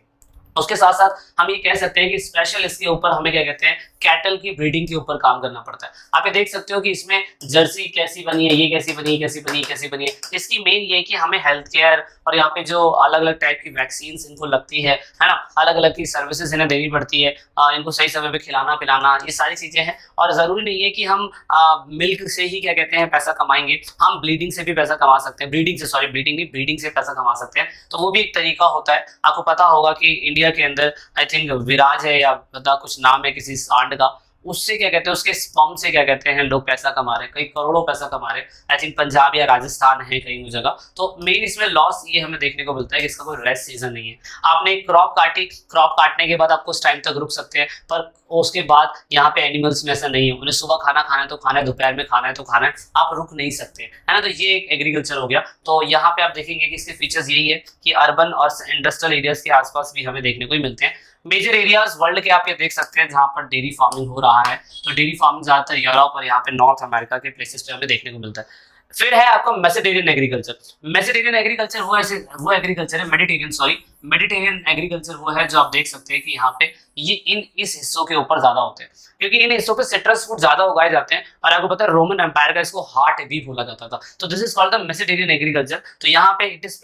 Speaker 2: उसके साथ साथ हम ये कह सकते हैं कि स्पेशल इसके ऊपर हमें क्या कहते हैं, कैटल की ब्रीडिंग के ऊपर काम करना पड़ता है। आप ये देख सकते हो कि इसमें जर्सी कैसी बनी है, ये कैसी बनी है, कैसी बनी है। इसकी मेन ये है कि हमें हेल्थ केयर और यहाँ पे जो अलग अलग टाइप की वैक्सीन इनको लगती है ना, अलग अलग की सर्विसेज इन्हें देनी पड़ती है, इनको सही समय पे खिलाना पिलाना, ये सारी चीजें हैं। और जरूरी नहीं है कि हम मिल्क से ही क्या कहते हैं पैसा कमाएंगे, हम ब्लीडिंग से भी पैसा कमा सकते हैं, ब्रीडिंग से पैसा कमा सकते हैं। तो वो भी एक तरीका होता है। आपको पता होगा कि इंडिया के अंदर आई थिंक विराज है या पता कुछ नाम है किसी सांड का, उससे क्या कहते हैं, उसके स्पर्म से क्या कहते हैं लोग पैसा कमा रहे हैं, कई करोड़ों पैसा कमा रहे हैं। आई थिंक पंजाब या राजस्थान है कहीं जगह। तो मेन इसमें लॉस ये हमें देखने को मिलता है कि इसका कोई रेस्ट सीजन नहीं है। आपने क्रॉप काटी, क्रॉप काटने के बाद आप कुछ टाइम तक रुक सकते हैं, पर उसके बाद यहाँ पे एनिमल्स में ऐसा नहीं है, उन्हें सुबह खाना खाना है तो खाना है, दोपहर में खाना है तो खाना है, आप रुक नहीं सकते, है ना। तो ये एक एग्रीकल्चर हो गया। तो यहाँ पे आप देखेंगे कि इसके फीचर्स यही है कि अर्बन और इंडस्ट्रियल एरियाज के आसपास भी हमें देखने को ही मिलते हैं। मेजर एरियाज वर्ल्ड के आप ये देख सकते हैं जहां पर डेयरी फार्मिंग हो रहा है। तो डेयरी फार्मिंग ज्यादातर यूरोप और यहाँ पे नॉर्थ अमेरिका के प्लेसेस पे हमें देखने को मिलता है। फिर है आपका मेडिटेरियन एग्रीकल्चर। मेडिटेरियन एग्रीकल्चर वो एग्रीकल्चर है, मेडिटेरियन एग्रीकल्चर वो है जो आप देख सकते हैं कि यहाँ पे ये इस हिस्सों के ऊपर ज्यादा होते हैं, क्योंकि इन हिस्सों पे सिट्रस फ्रूट ज्यादा उगाए जाते हैं। और आपको पता है रोमन एम्पायर का इसको हार्ट भी बोला जाता था। तो this is called the Mediterranean agriculture. तो यहाँ पे it is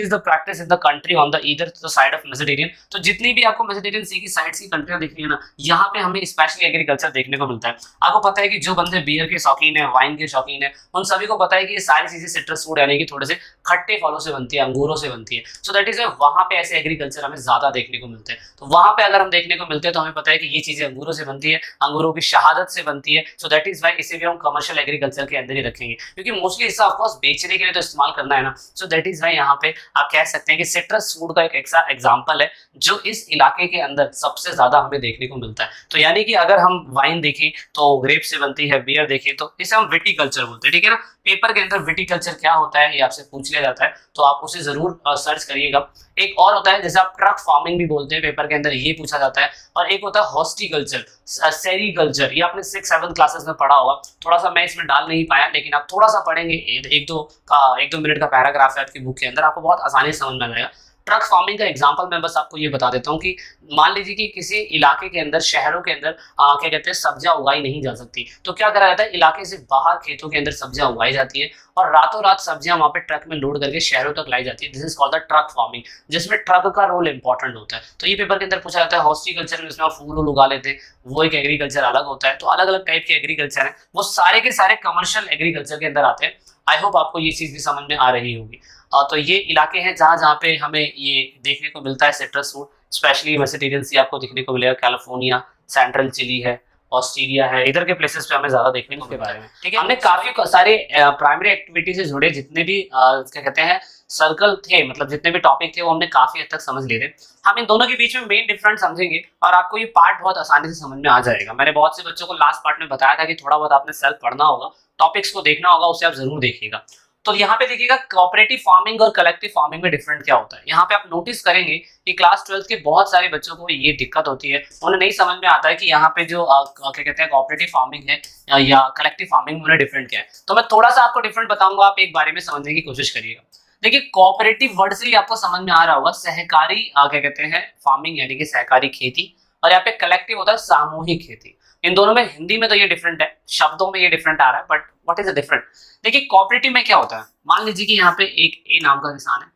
Speaker 2: the practice in the country on the either the side of Mediterranean. तो जितनी भी आपको मेडिटेरियन सी की साइड की कंट्रियां दिख रही है ना, यहाँ पे हमें स्पेशली एग्रीकल्चर देखने को मिलता है। आपको पता है कि जो बंदे बियर के शौकीन है, वाइन के शौकीन है, उन सभी को पता है कि ये सारी चीजें सिट्रस फ्रूट यानी कि थोड़े से खट्टे फलों से बनती है, अंगूरों से बनती है। सो दैट इज वहां पे ऐसे एग्रीकल्चर हमें ज्यादा देखने को मिलते हैं। तो वहां पे अगर हम देखने को मिलते हैं तो हमें पता है कि ये चीजें अंगूरों से बनती है, अंगूरों की शहादत से बनती है। सो दैट इज वाई इसे भी हम कमर्शियल एग्रीकल्चर के अंदर ही रखेंगे, क्योंकि मोस्टली इसका ऑफकोर्स बेचने के लिए तो इस्तेमाल करना है ना। सो दैट इज वाई यहाँ पे आप कह सकते हैं कि सिट्रस फ्रूट का एक एग्जाम्पल है जो इस इलाके के अंदर सबसे ज्यादा हमें देखने को मिलता है। तो यानी कि अगर हम वाइन देखें तो ग्रेप से बनती है, बियर देखें तो इसे हम विटीकल्चर बोलते हैं, ठीक है ना। पेपर के अंदर विटीकल्चर क्या होता है ये आपसे पूछ लिया जाता है, तो आप उसे जरूर सर्च करिएगा। एक और होता है जैसे आप ट्रक फार्मिंग भी बोलते हैं, पेपर के अंदर ये पूछा जाता है। और एक होता है हॉर्टिकल्चर, सेरीकल्चर, ये आपने 6-7 क्लासेस में पढ़ा होगा। थोड़ा सा मैं इसमें डाल नहीं पाया, लेकिन आप थोड़ा सा पढ़ेंगे, एक दो मिनट का पैराग्राफ है आपकी बुक के अंदर, आपको बहुत आसानी से समझ में आ जाएगा। ट्रक फार्मिंग का एग्जांपल मैं बस आपको ये बता देता हूँ कि मान लीजिए कि किसी इलाके के अंदर, शहरों के अंदर क्या कहते हैं, सब्जियां उगाई नहीं जा सकती, तो क्या करा जाता है, इलाके से बाहर खेतों के अंदर सब्जियां उगाई जाती है और रातों रात सब्जियां वहां पे ट्रक में लोड करके शहरों तक लाई जाती है। This is called the truck farming, जिसमें ट्रक का रोल इंपॉर्टेंट होता है। तो ये पेपर के अंदर पूछा जाता है। हॉर्टिकल्चर में इसमें फूल उगा लेते हैं, वो एक एग्रीकल्चर अलग होता है। तो अलग अलग टाइप के एग्रीकल्चर है, वो सारे के सारे कमर्शियल एग्रीकल्चर के अंदर आते हैं। आई होप आपको ये चीज भी समझ में आ रही होगी। तो ये इलाके हैं जहाँ जहाँ पे हमें ये देखने को मिलता है सिट्रस फ्रूट, स्पेशली मेडिटेरियन सी आपको देखने को मिलेगा, कैलिफोर्निया, सेंट्रल चिली है, ऑस्ट्रेलिया है, इधर के प्लेसेस पे हमें ज्यादा देखने को मिलता है। ठीक है, हमने काफी सारे प्राइमरी एक्टिविटी से जुड़े जितने भी क्या कहते हैं सर्कल थे, मतलब जितने भी टॉपिक थे वो हमने काफी हद तक समझ लिए थे। हम इन दोनों के बीच में मेन डिफरेंस समझेंगे और आपको ये पार्ट बहुत आसानी से समझ में आ जाएगा। मैंने बहुत से बच्चों को लास्ट पार्ट में बताया था कि थोड़ा बहुत आपने सेल्फ पढ़ना होगा, टॉपिक्स को देखना होगा, उसे आप जरूर देखिएगा। तो यहाँ पे देखिएगा कोऑपरेटिव फार्मिंग और कलेक्टिव फार्मिंग में डिफरेंट क्या होता है। यहाँ पे आप नोटिस करेंगे कि क्लास 12 के बहुत सारे बच्चों को ये दिक्कत होती है, उन्हें नहीं समझ में आता है कि यहाँ पे जो क्या कहते हैं कोऑपरेटिव फार्मिंग है या कलेक्टिव फार्मिंग, उन्हें डिफरेंट क्या है। तो मैं थोड़ा सा आपको डिफरेंट बताऊंगा, आप एक बारे में समझने की कोशिश करिएगा। देखिए, कोऑपरेटिव वर्ड से ही आपको समझ में आ रहा होगा सहकारी क्या कहते हैं फार्मिंग यानी कि सहकारी खेती, और यहाँ पे कलेक्टिव होता है सामूहिक खेती। इन दोनों में हिंदी में तो ये डिफरेंट है, शब्दों में ये डिफरेंट आ रहा है, but what is the different. देखिए, कोऑपरेटिव में क्या होता है, मान लीजिए कि यहाँ पे एक ए नाम का किसान है,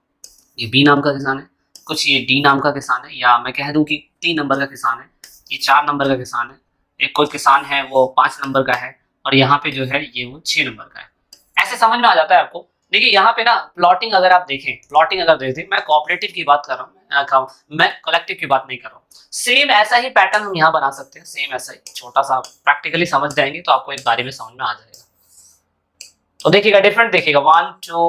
Speaker 2: ये बी नाम का किसान है, कुछ ये डी नाम का किसान है, या मैं कह दूं कि 3 नंबर का किसान है, ये 4 नंबर का किसान है, एक कोई किसान है वो 5 नंबर का है, और यहाँ पे जो है ये वो 6 नंबर का है। ऐसे समझ में आ जाता है आपको। देखिए, यहाँ पे ना प्लॉटिंग अगर आप देखें, मैं कोऑपरेटिव की बात कर रहा हूँ, मैं कलेक्टिव की बात नहीं कर रहा हूँ। सेम ऐसा ही पैटर्न हम यहाँ बना सकते हैं, सेम ऐसा ही छोटा सा प्रैक्टिकली समझ जाएंगे तो आपको इस बारे में समझ में आ जाएगा। तो देखिएगा, डिफरेंट देखिएगा 1 2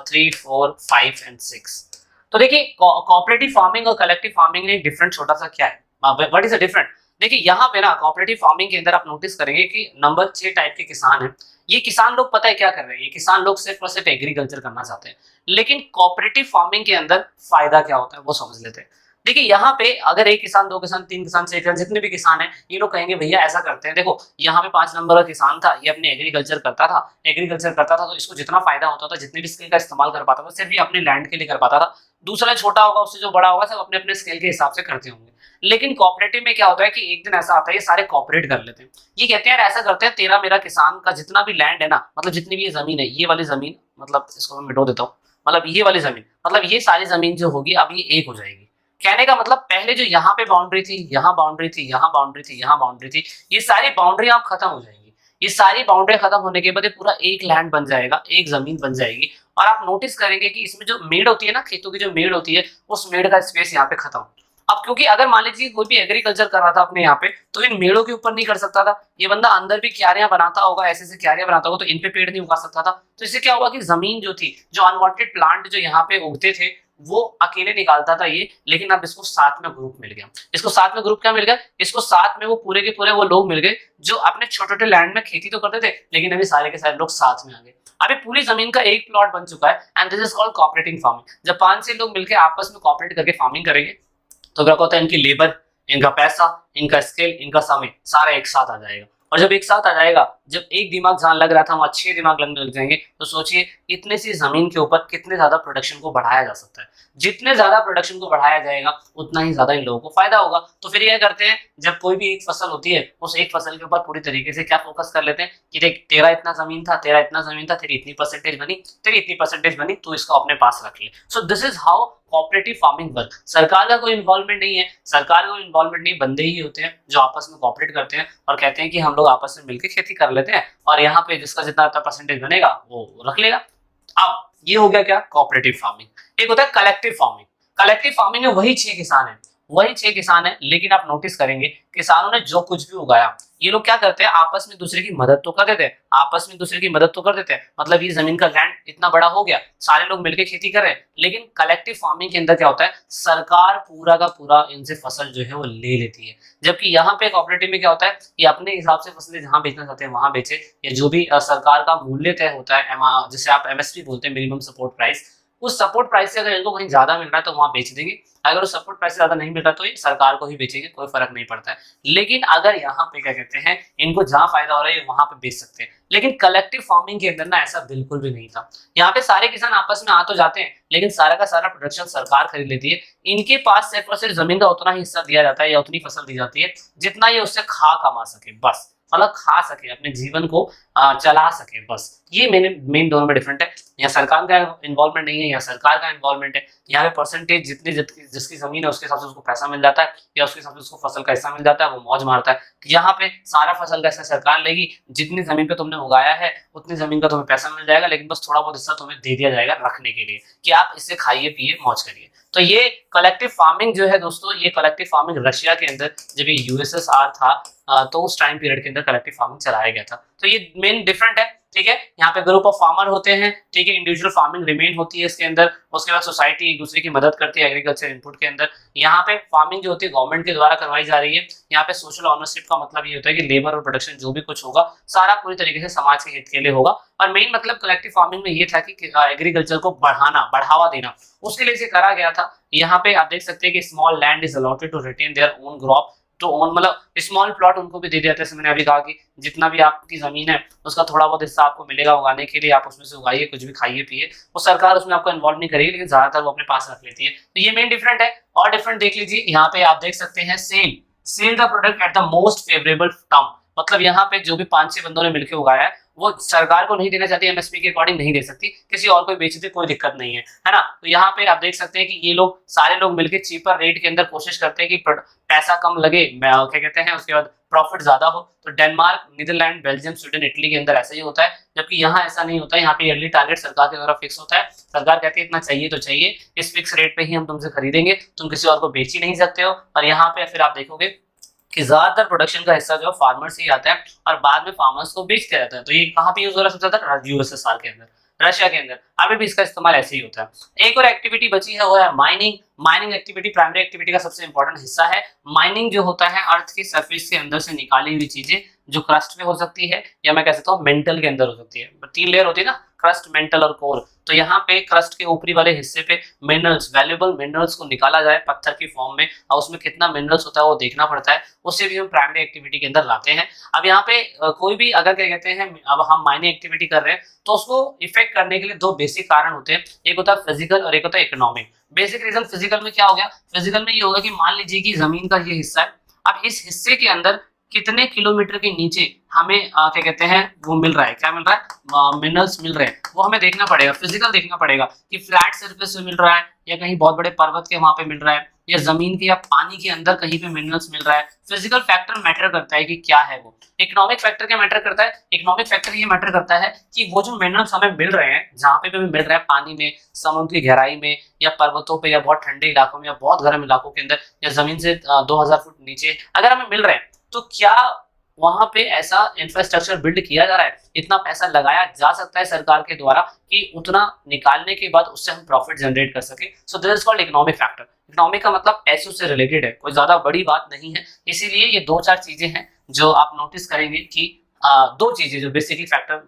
Speaker 2: 3 4 5 एंड 6। तो देखिए, कोऑपरेटिव फार्मिंग और कलेक्टिव फार्मिंग में डिफरेंट छोटा सा क्या है, व्हाट इज द डिफरेंट। देखिए, यहाँ पे ना कोऑपरेटिव फार्मिंग के अंदर आप नोटिस करेंगे कि नंबर 6 टाइप के किसान हैं। ये किसान लोग पता है क्या कर रहे हैं, ये किसान लोग सिर्फ और सिर्फ एग्रीकल्चर करना चाहते हैं। लेकिन कोऑपरेटिव फार्मिंग के अंदर फायदा क्या होता है वो समझ लेते हैं। देखिए, यहाँ पे अगर 1 किसान, 2 किसान, 3 किसान, 6 किसान, जितने भी किसान हैं, ये लोग कहेंगे भैया ऐसा करते हैं, देखो यहाँ पे 5 नंबर का किसान था, ये अपने एग्रीकल्चर करता था, तो इसको जितना फायदा होता था, जितने भी स्किल का इस्तेमाल कर पाता था, सिर्फ ये अपने लैंड के लिए कर पाता था। दूसरा छोटा होगा, उससे जो बड़ा होगा, सब अपने अपने स्किल के हिसाब से करते होंगे। लेकिन कोऑपरेटिव में क्या होता है कि एक दिन ऐसा आता है, ये सारे कोऑपरेट कर लेते हैं। ये कहते हैं यार ऐसा करते हैं, तेरा मेरा किसान का जितना भी लैंड है ना, मतलब जितनी भी ये जमीन है, ये वाली जमीन, मतलब इसको मैं मिटो देता हूँ, मतलब ये वाली जमीन, मतलब ये सारी जमीन जो होगी अब ये एक हो जाएगी। कहने का मतलब पहले जो यहाँ पे बाउंड्री थी, यहाँ बाउंड्री थी, यहाँ बाउंड्री थी, यहाँ बाउंड्री थी, ये सारी बाउंड्री आप खत्म हो जाएंगी। ये सारी बाउंड्री खत्म होने के बाद ये पूरा एक लैंड बन जाएगा, एक जमीन बन जाएगी। और आप नोटिस करेंगे कि इसमें जो मेड़ होती है ना, खेतों की जो मेड़ होती है, उस मेड़ का स्पेस यहाँ पे खत्म। अब क्योंकि अगर मान लीजिए कोई भी एग्रीकल्चर कर रहा था अपने यहाँ पे, तो इन मेड़ों के ऊपर नहीं कर सकता था। ये बंदा अंदर भी क्यारियां बनाता होगा, ऐसे ऐसे क्यारियां बनाता होगा, तो इन पे पेड़ नहीं उगा सकता था। तो इससे क्या हुआ कि जमीन जो थी, जो अनवांटेड प्लांट जो यहाँ पे उगते थे, वो अकेले निकालता था ये। लेकिन अब इसको साथ में ग्रुप मिल गया। इसको साथ में ग्रुप क्या मिल गया, इसको साथ में वो पूरे के पूरे वो लोग मिल गए जो अपने छोटे छोटे लैंड में खेती तो करते थे, लेकिन अभी सारे के सारे लोग साथ में आ गए। अभी पूरी जमीन का एक प्लॉट बन चुका है, and this is called cooperative farming. जब 5-6 लोग मिलकर आपस में कोऑपरेट करके फार्मिंग करेंगे, तो क्या होता है, इनकी लेबर, इनका पैसा, इनका स्किल, इनका समय सारा एक साथ आ जाएगा। और जब एक साथ आ जाएगा, जब एक दिमाग जहां लग रहा था वहां 6 दिमाग लगने लग जाएंगे, तो सोचिए इतने सी जमीन के ऊपर कितने ज्यादा प्रोडक्शन को बढ़ाया जा सकता है। जितने ज्यादा प्रोडक्शन को बढ़ाया जाएगा उतना ही ज्यादा इन लोगों को फायदा होगा। तो फिर ये करते हैं, जब कोई भी एक फसल होती है उस एक फसल के ऊपर पूरी तरीके से क्या फोकस कर लेते हैं कि देख तेरा इतना जमीन था, तेरा इतना जमीन था, तेरी इतनी परसेंटेज बनी, तेरी इतनी परसेंटेज बनी, तू इसको अपने पास रख ले। So this is how cooperative farming work. सरकार का कोई इन्वॉल्वमेंट नहीं है, सरकार का कोई इन्वॉल्वमेंट नहीं, बंदे ही होते हैं जो आपस में कोऑपरेट करते हैं और कहते हैं कि हम लोग आपस में मिलकर खेती कर लेते हैं और यहाँ पे जिसका जितना परसेंटेज बनेगा वो रख लेगा। अब ये हो गया क्या, कोऑपरेटिव फार्मिंग। एक होता है कलेक्टिव फार्मिंग। कलेक्टिव फार्मिंग में वही 6 किसान है, वही 6 किसान है, लेकिन आप नोटिस करेंगे किसानों ने जो कुछ भी उगाया, ये लोग क्या करते हैं, आपस में दूसरे की मदद तो कर देते हैं, आपस में दूसरे की मदद तो कर देते हैं। मतलब ये जमीन का लैंड इतना बड़ा हो गया, सारे लोग मिलकर खेती कर रहे हैं, लेकिन कलेक्टिव फार्मिंग के अंदर क्या होता है, सरकार पूरा का पूरा इनसे फसल जो है वो ले लेती है। जबकि यहाँ पे कोऑपरेटिव में क्या होता है, ये अपने हिसाब से फसलें जहां बेचना चाहते हैं वहां बेचे, या जो भी सरकार का मूल्य तय होता है, जिसे आप एमएसपी बोलते हैं, मिनिमम सपोर्ट प्राइस, उस सपोर्ट प्राइस से अगर इनको कहीं ज्यादा मिल रहा है तो वहां बेच देंगे, अगर उस सपोर्ट प्राइस से ज्यादा नहीं मिल रहा तो ये सरकार को ही बेचेंगे, कोई फर्क नहीं पड़ता है। लेकिन अगर यहाँ पे क्या कहते हैं, इनको जहां फायदा हो रहा है वहां पे बेच सकते हैं। लेकिन कलेक्टिव फार्मिंग के अंदर ना ऐसा बिल्कुल भी नहीं था। यहाँ पे सारे किसान आपस में आ तो जाते हैं, लेकिन सारा का सारा प्रोडक्शन सरकार खरीद लेती है। इनके पास सिर्फ और सिर्फ जमीन का उतना ही हिस्सा दिया जाता है या उतनी फसल दी जाती है जितना ये उससे खा कमा सके, बस मतलब खा सके, अपने जीवन को चला सके, बस। ये मेन दोनों में डिफरेंट है। यहाँ सरकार का इन्वॉल्वमेंट नहीं है, यहाँ सरकार का इन्वॉल्वमेंट है। यहाँ पे परसेंटेज जिसकी जमीन है उसके हिसाब से उसको पैसा मिल जाता है, या उसके हिसाब से उसको फसल का हिस्सा मिल जाता है, वो मौज मारता है। यहाँ पे सारा फसल का हिस्सा सरकार लेगी, जितनी जमीन पे तुमने उगाया है उतनी जमीन का तुम्हें पैसा मिल जाएगा, लेकिन बस थोड़ा बहुत हिस्सा तुम्हें दे दिया जाएगा रखने के लिए कि आप इससे खाइए पिए मौज करिए। तो ये कलेक्टिव फार्मिंग जो है दोस्तों, ये कलेक्टिव फार्मिंग रशिया के अंदर जब ये यूएसएसआर था तो उस टाइम पीरियड के अंदर कलेक्टिव फार्मिंग चलाया गया था। तो ये मेन डिफरेंट है, ठीक है। यहाँ पे ग्रुप ऑफ फार्मर होते हैं, ठीक है, इंडिविजुअल फार्मिंग रिमेन होती है इसके अंदर। उसके बाद सोसाइटी एक दूसरे की मदद करती है एग्रीकल्चर इनपुट के अंदर। यहाँ पे फार्मिंग जो होती है गवर्नमेंट के द्वारा करवाई जा रही है। यहाँ पे सोशल ऑनरशिप का मतलब ये होता है कि लेबर और प्रोडक्शन जो भी कुछ होगा सारा पूरी तरीके से समाज के हित के लिए होगा। और मेन मतलब कलेक्टिव फार्मिंग में ये था कि एग्रीकल्चर को बढ़ावा देना, उसके लिए इसे करा गया था। यहाँ पे आप देख सकते हैं कि small land is allotted to retain their own crop, तो ओन मतलब स्मॉल प्लॉट उनको भी दे दिया था। मैंने अभी कहा कि जितना भी आपकी जमीन है उसका थोड़ा बहुत हिस्सा आपको मिलेगा उगाने के लिए, आप उसमें से उगाइए, कुछ भी खाइए पिए। वो सरकार उसमें आपको इन्वॉल्व नहीं करेगी, लेकिन ज्यादातर वो अपने पास रख लेती है। तो ये मेन डिफरेंट है। और डिफरेंट देख लीजिए, यहाँ पे आप देख सकते हैं sell the product at the most favourable term. मतलब यहाँ पे जो भी 5-6 बंदों ने मिलकर उगाया है वो सरकार को नहीं देना चाहती, एमएसपी के अकॉर्डिंग नहीं दे सकती, किसी और को बेच दे कोई दिक्कत नहीं है ना। तो यहाँ पे आप देख सकते हैं कि ये लोग सारे लोग मिलकर चीपर रेट के अंदर कोशिश करते हैं कि पैसा कम लगे, क्या कहते हैं, उसके बाद प्रॉफिट ज्यादा हो। तो Denmark, Netherlands, Belgium, Sweden, Italy के अंदर ऐसा ही होता है, जबकि यहाँ ऐसा नहीं होता है। यहाँ पे ईयरली टारगेट सरकार के द्वारा फिक्स होता है। सरकार कहती है इतना चाहिए तो चाहिए, इस फिक्स रेट पे ही हम तुमसे खरीदेंगे, तुम किसी और को बेच ही नहीं सकते हो। और यहाँ पे फिर आप देखोगे कि ज्यादातर प्रोडक्शन का हिस्सा जो फार्मर से ही आता है और बाद में फार्मर्स को बेच दिया जाता है। तो ये कहाँ पे यूज हो रहा है सबसे ज्यादा, यूएसएसआर के अंदर, रशिया के अंदर। अभी भी इसका इस्तेमाल ऐसे ही होता है। एक और एक्टिविटी बची है वो है mining. Mining activity primary activity का सबसे इंपॉर्टेंट हिस्सा है। माइनिंग जो होता है अर्थ की सरफेस के अंदर से निकाली हुई चीजें जो क्रस्ट में हो सकती है या मैं कह सकता हूँ मेंटल के अंदर हो सकती है। 3 लेयर होती है ना, क्रस्ट, मेंटल और कोर। तो यहाँ पे क्रस्ट के ऊपरी वाले हिस्से पे मिनरल्स, वैल्यूएबल मिनरल्स को निकाला जाए पत्थर की फॉर्म में, और उसमें कितना मिनरल्स होता है वो देखना पड़ता है। उससे भी हम प्राइमरी एक्टिविटी के अंदर लाते हैं। अब यहाँ पे कोई भी अगर क्या कहते हैं, अब हम माइनिंग एक्टिविटी कर रहे हैं तो उसको इफेक्ट करने के लिए 2 बेसिक कारण होते हैं, एक होता है फिजिकल और एक होता है इकोनॉमिक। बेसिक रीजन फिजिकल में क्या हो गया, फिजिकल में ये होगा कि मान लीजिए कि जमीन का ये हिस्सा है, अब इस हिस्से के अंदर कितने किलोमीटर के नीचे हमें क्या कहते हैं वो मिल रहा है, क्या मिल रहा है, मिनरल्स मिल रहे हैं, वो हमें देखना पड़ेगा, फिजिकल देखना पड़ेगा कि फ्लैट सरफेस पे मिल रहा है या कहीं बहुत बड़े पर्वत के वहां पे मिल रहा है या जमीन के या पानी के अंदर कहीं पे मिनरल्स मिल रहा है। फिजिकल फैक्टर मैटर करता है कि क्या है वो। इकोनॉमिक फैक्टर क्या मैटर करता है, इकोनॉमिक फैक्टर ये मैटर करता है कि वो जो मिनरल्स हमें मिल रहे हैं, जहाँ पे भी मिल रहा है, पानी में, समुद्र की गहराई में या पर्वतों पे या बहुत ठंडे इलाकों में या बहुत गर्म इलाकों के अंदर या जमीन से 2000 फुट नीचे अगर हमें मिल रहे हैं, तो क्या वहां पे ऐसा इंफ्रास्ट्रक्चर बिल्ड किया जा रहा है, इतना पैसा लगाया जा सकता है सरकार के द्वारा कि उतना निकालने के बाद उससे हम प्रॉफिट जनरेट कर सके। So this is called economic factor. Economic का मतलब पैसों से रिलेटेड है, कोई ज्यादा बड़ी बात नहीं है। इसीलिए ये 2-4 चीजें हैं जो आप नोटिस करेंगे कि 2 चीजें जो बेसिकली फैक्टर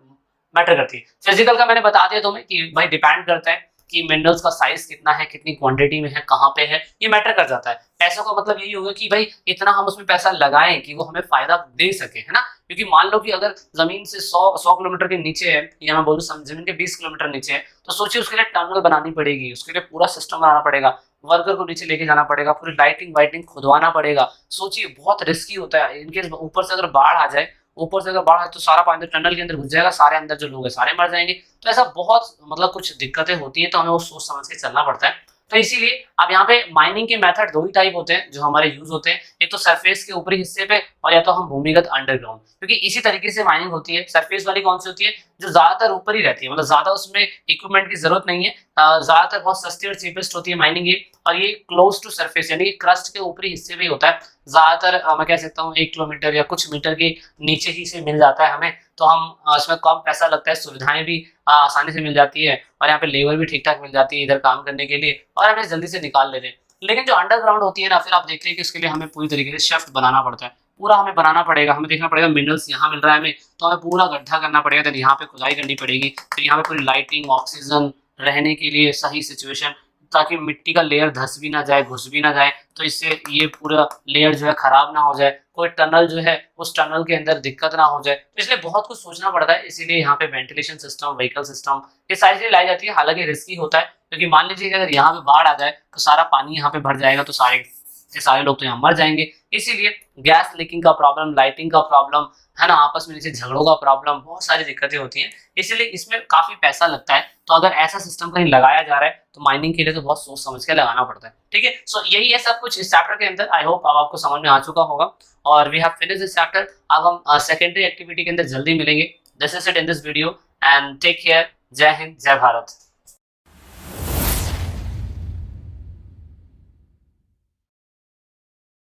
Speaker 2: मैटर करती है। फिजिकल का मैंने बता दिया तुम्हें कि भाई डिपेंड करता है कि मिनरल्स का साइज कितना है, कितनी क्वांटिटी में है, कहाँ पे है, ये मैटर कर जाता है। पैसों का मतलब यही होगा कि भाई इतना हम उसमें पैसा लगाएं कि वो हमें फायदा दे सके, है ना। क्योंकि मान लो कि अगर जमीन से 100 किलोमीटर के नीचे है, या मैं बोलूँ जमीन के 20 किलोमीटर नीचे है, तो सोचिए उसके लिए टनल बनानी पड़ेगी, उसके लिए पूरा सिस्टम बनाना पड़ेगा, वर्कर को नीचे लेके जाना पड़ेगा, पूरी लाइटिंग वाइटिंग खुदवाना पड़ेगा। सोचिए बहुत रिस्की होता है। इनके ऊपर से अगर बाढ़ आ जाए, ऊपर से अगर बाढ़ आए तो सारा पानी टनल के अंदर घुस जाएगा, सारे अंदर जो लोग हैं सारे मर जाएंगे। तो ऐसा बहुत मतलब कुछ दिक्कतें होती है, तो हमें वो सोच समझ के चलना पड़ता है। तो इसीलिए अब यहाँ पे माइनिंग के मेथड दो ही टाइप होते हैं जो हमारे यूज होते हैं, एक तो सरफेस के ऊपरी हिस्से पे, और या तो हम भूमिगत अंडरग्राउंड। क्योंकि इसी तरीके से माइनिंग होती है। सरफेस वाली कौन सी होती है, जो ज्यादातर ऊपर ही रहती है, मतलब ज्यादा उसमें इक्विपमेंट की जरूरत नहीं है, ज्यादातर बहुत सस्ती और चीपेस्ट होती है माइनिंग ये। और ये क्लोज टू सरफेस यानी क्रस्ट के ऊपरी हिस्से में होता है। ज्यादातर मैं कह सकता हूँ 1 किलोमीटर या कुछ मीटर के नीचे ही से मिल जाता है हमें। तो हम इसमें कम पैसा लगता है, सुविधाएं भी आसानी से मिल जाती है, और यहाँ पे लेबर भी ठीक ठाक मिल जाती है इधर काम करने के लिए, और हमें जल्दी से निकाल लेते हैं। लेकिन जो अंडरग्राउंड होती है ना, फिर आप देखते हैं कि इसके लिए हमें पूरी तरीके से शेफ्ट बनाना पड़ता है, पूरा हमें बनाना पड़ेगा। हमें देखना पड़ेगा मिनरल्स यहाँ मिल रहा है हमें, तो हमें पूरा गड्ढा करना पड़ेगा, देन यहाँ पे खुदाई करनी पड़ेगी, फिर यहाँ पे पूरी लाइटिंग, ऑक्सीजन, रहने के लिए सही सिचुएशन, ताकि मिट्टी का लेयर धस भी ना जाए, घुस भी ना जाए, तो इससे ये पूरा लेयर जो है खराब ना हो जाए, कोई टनल जो है उस टनल के अंदर दिक्कत ना हो जाए। तो इसलिए बहुत कुछ सोचना पड़ता है। इसीलिए यहाँ पे वेंटिलेशन सिस्टम, व्हीकल सिस्टम, ये सारी चीजें लाई जाती है। हालांकि रिस्की होता है, क्योंकि मान लीजिए कि अगर यहाँ पे बाढ़ आ जाए तो सारा पानी यहाँ पे भर जाएगा, तो सारे लोग तो यहाँ मर जाएंगे। इसीलिए गैस लीकिंग का प्रॉब्लम, लाइटिंग का प्रॉब्लम, है ना, आपस में नीचे झगड़ों का प्रॉब्लम, बहुत सारी दिक्कतें होती हैं। इसलिए इसमें काफी पैसा लगता है। तो अगर ऐसा सिस्टम कहीं लगाया जा रहा है तो माइनिंग के लिए तो बहुत सोच समझ के लगाना पड़ता है। ठीक है, सो यही है सब कुछ इस चैप्टर के अंदर। आई होप अब आपको समझ में आ चुका होगा, और we have finished this chapter. अब हम सेकेंडरी एक्टिविटी के अंदर जल्दी मिलेंगे। This is it in this video, and take care. जय हिंद, जय भारत।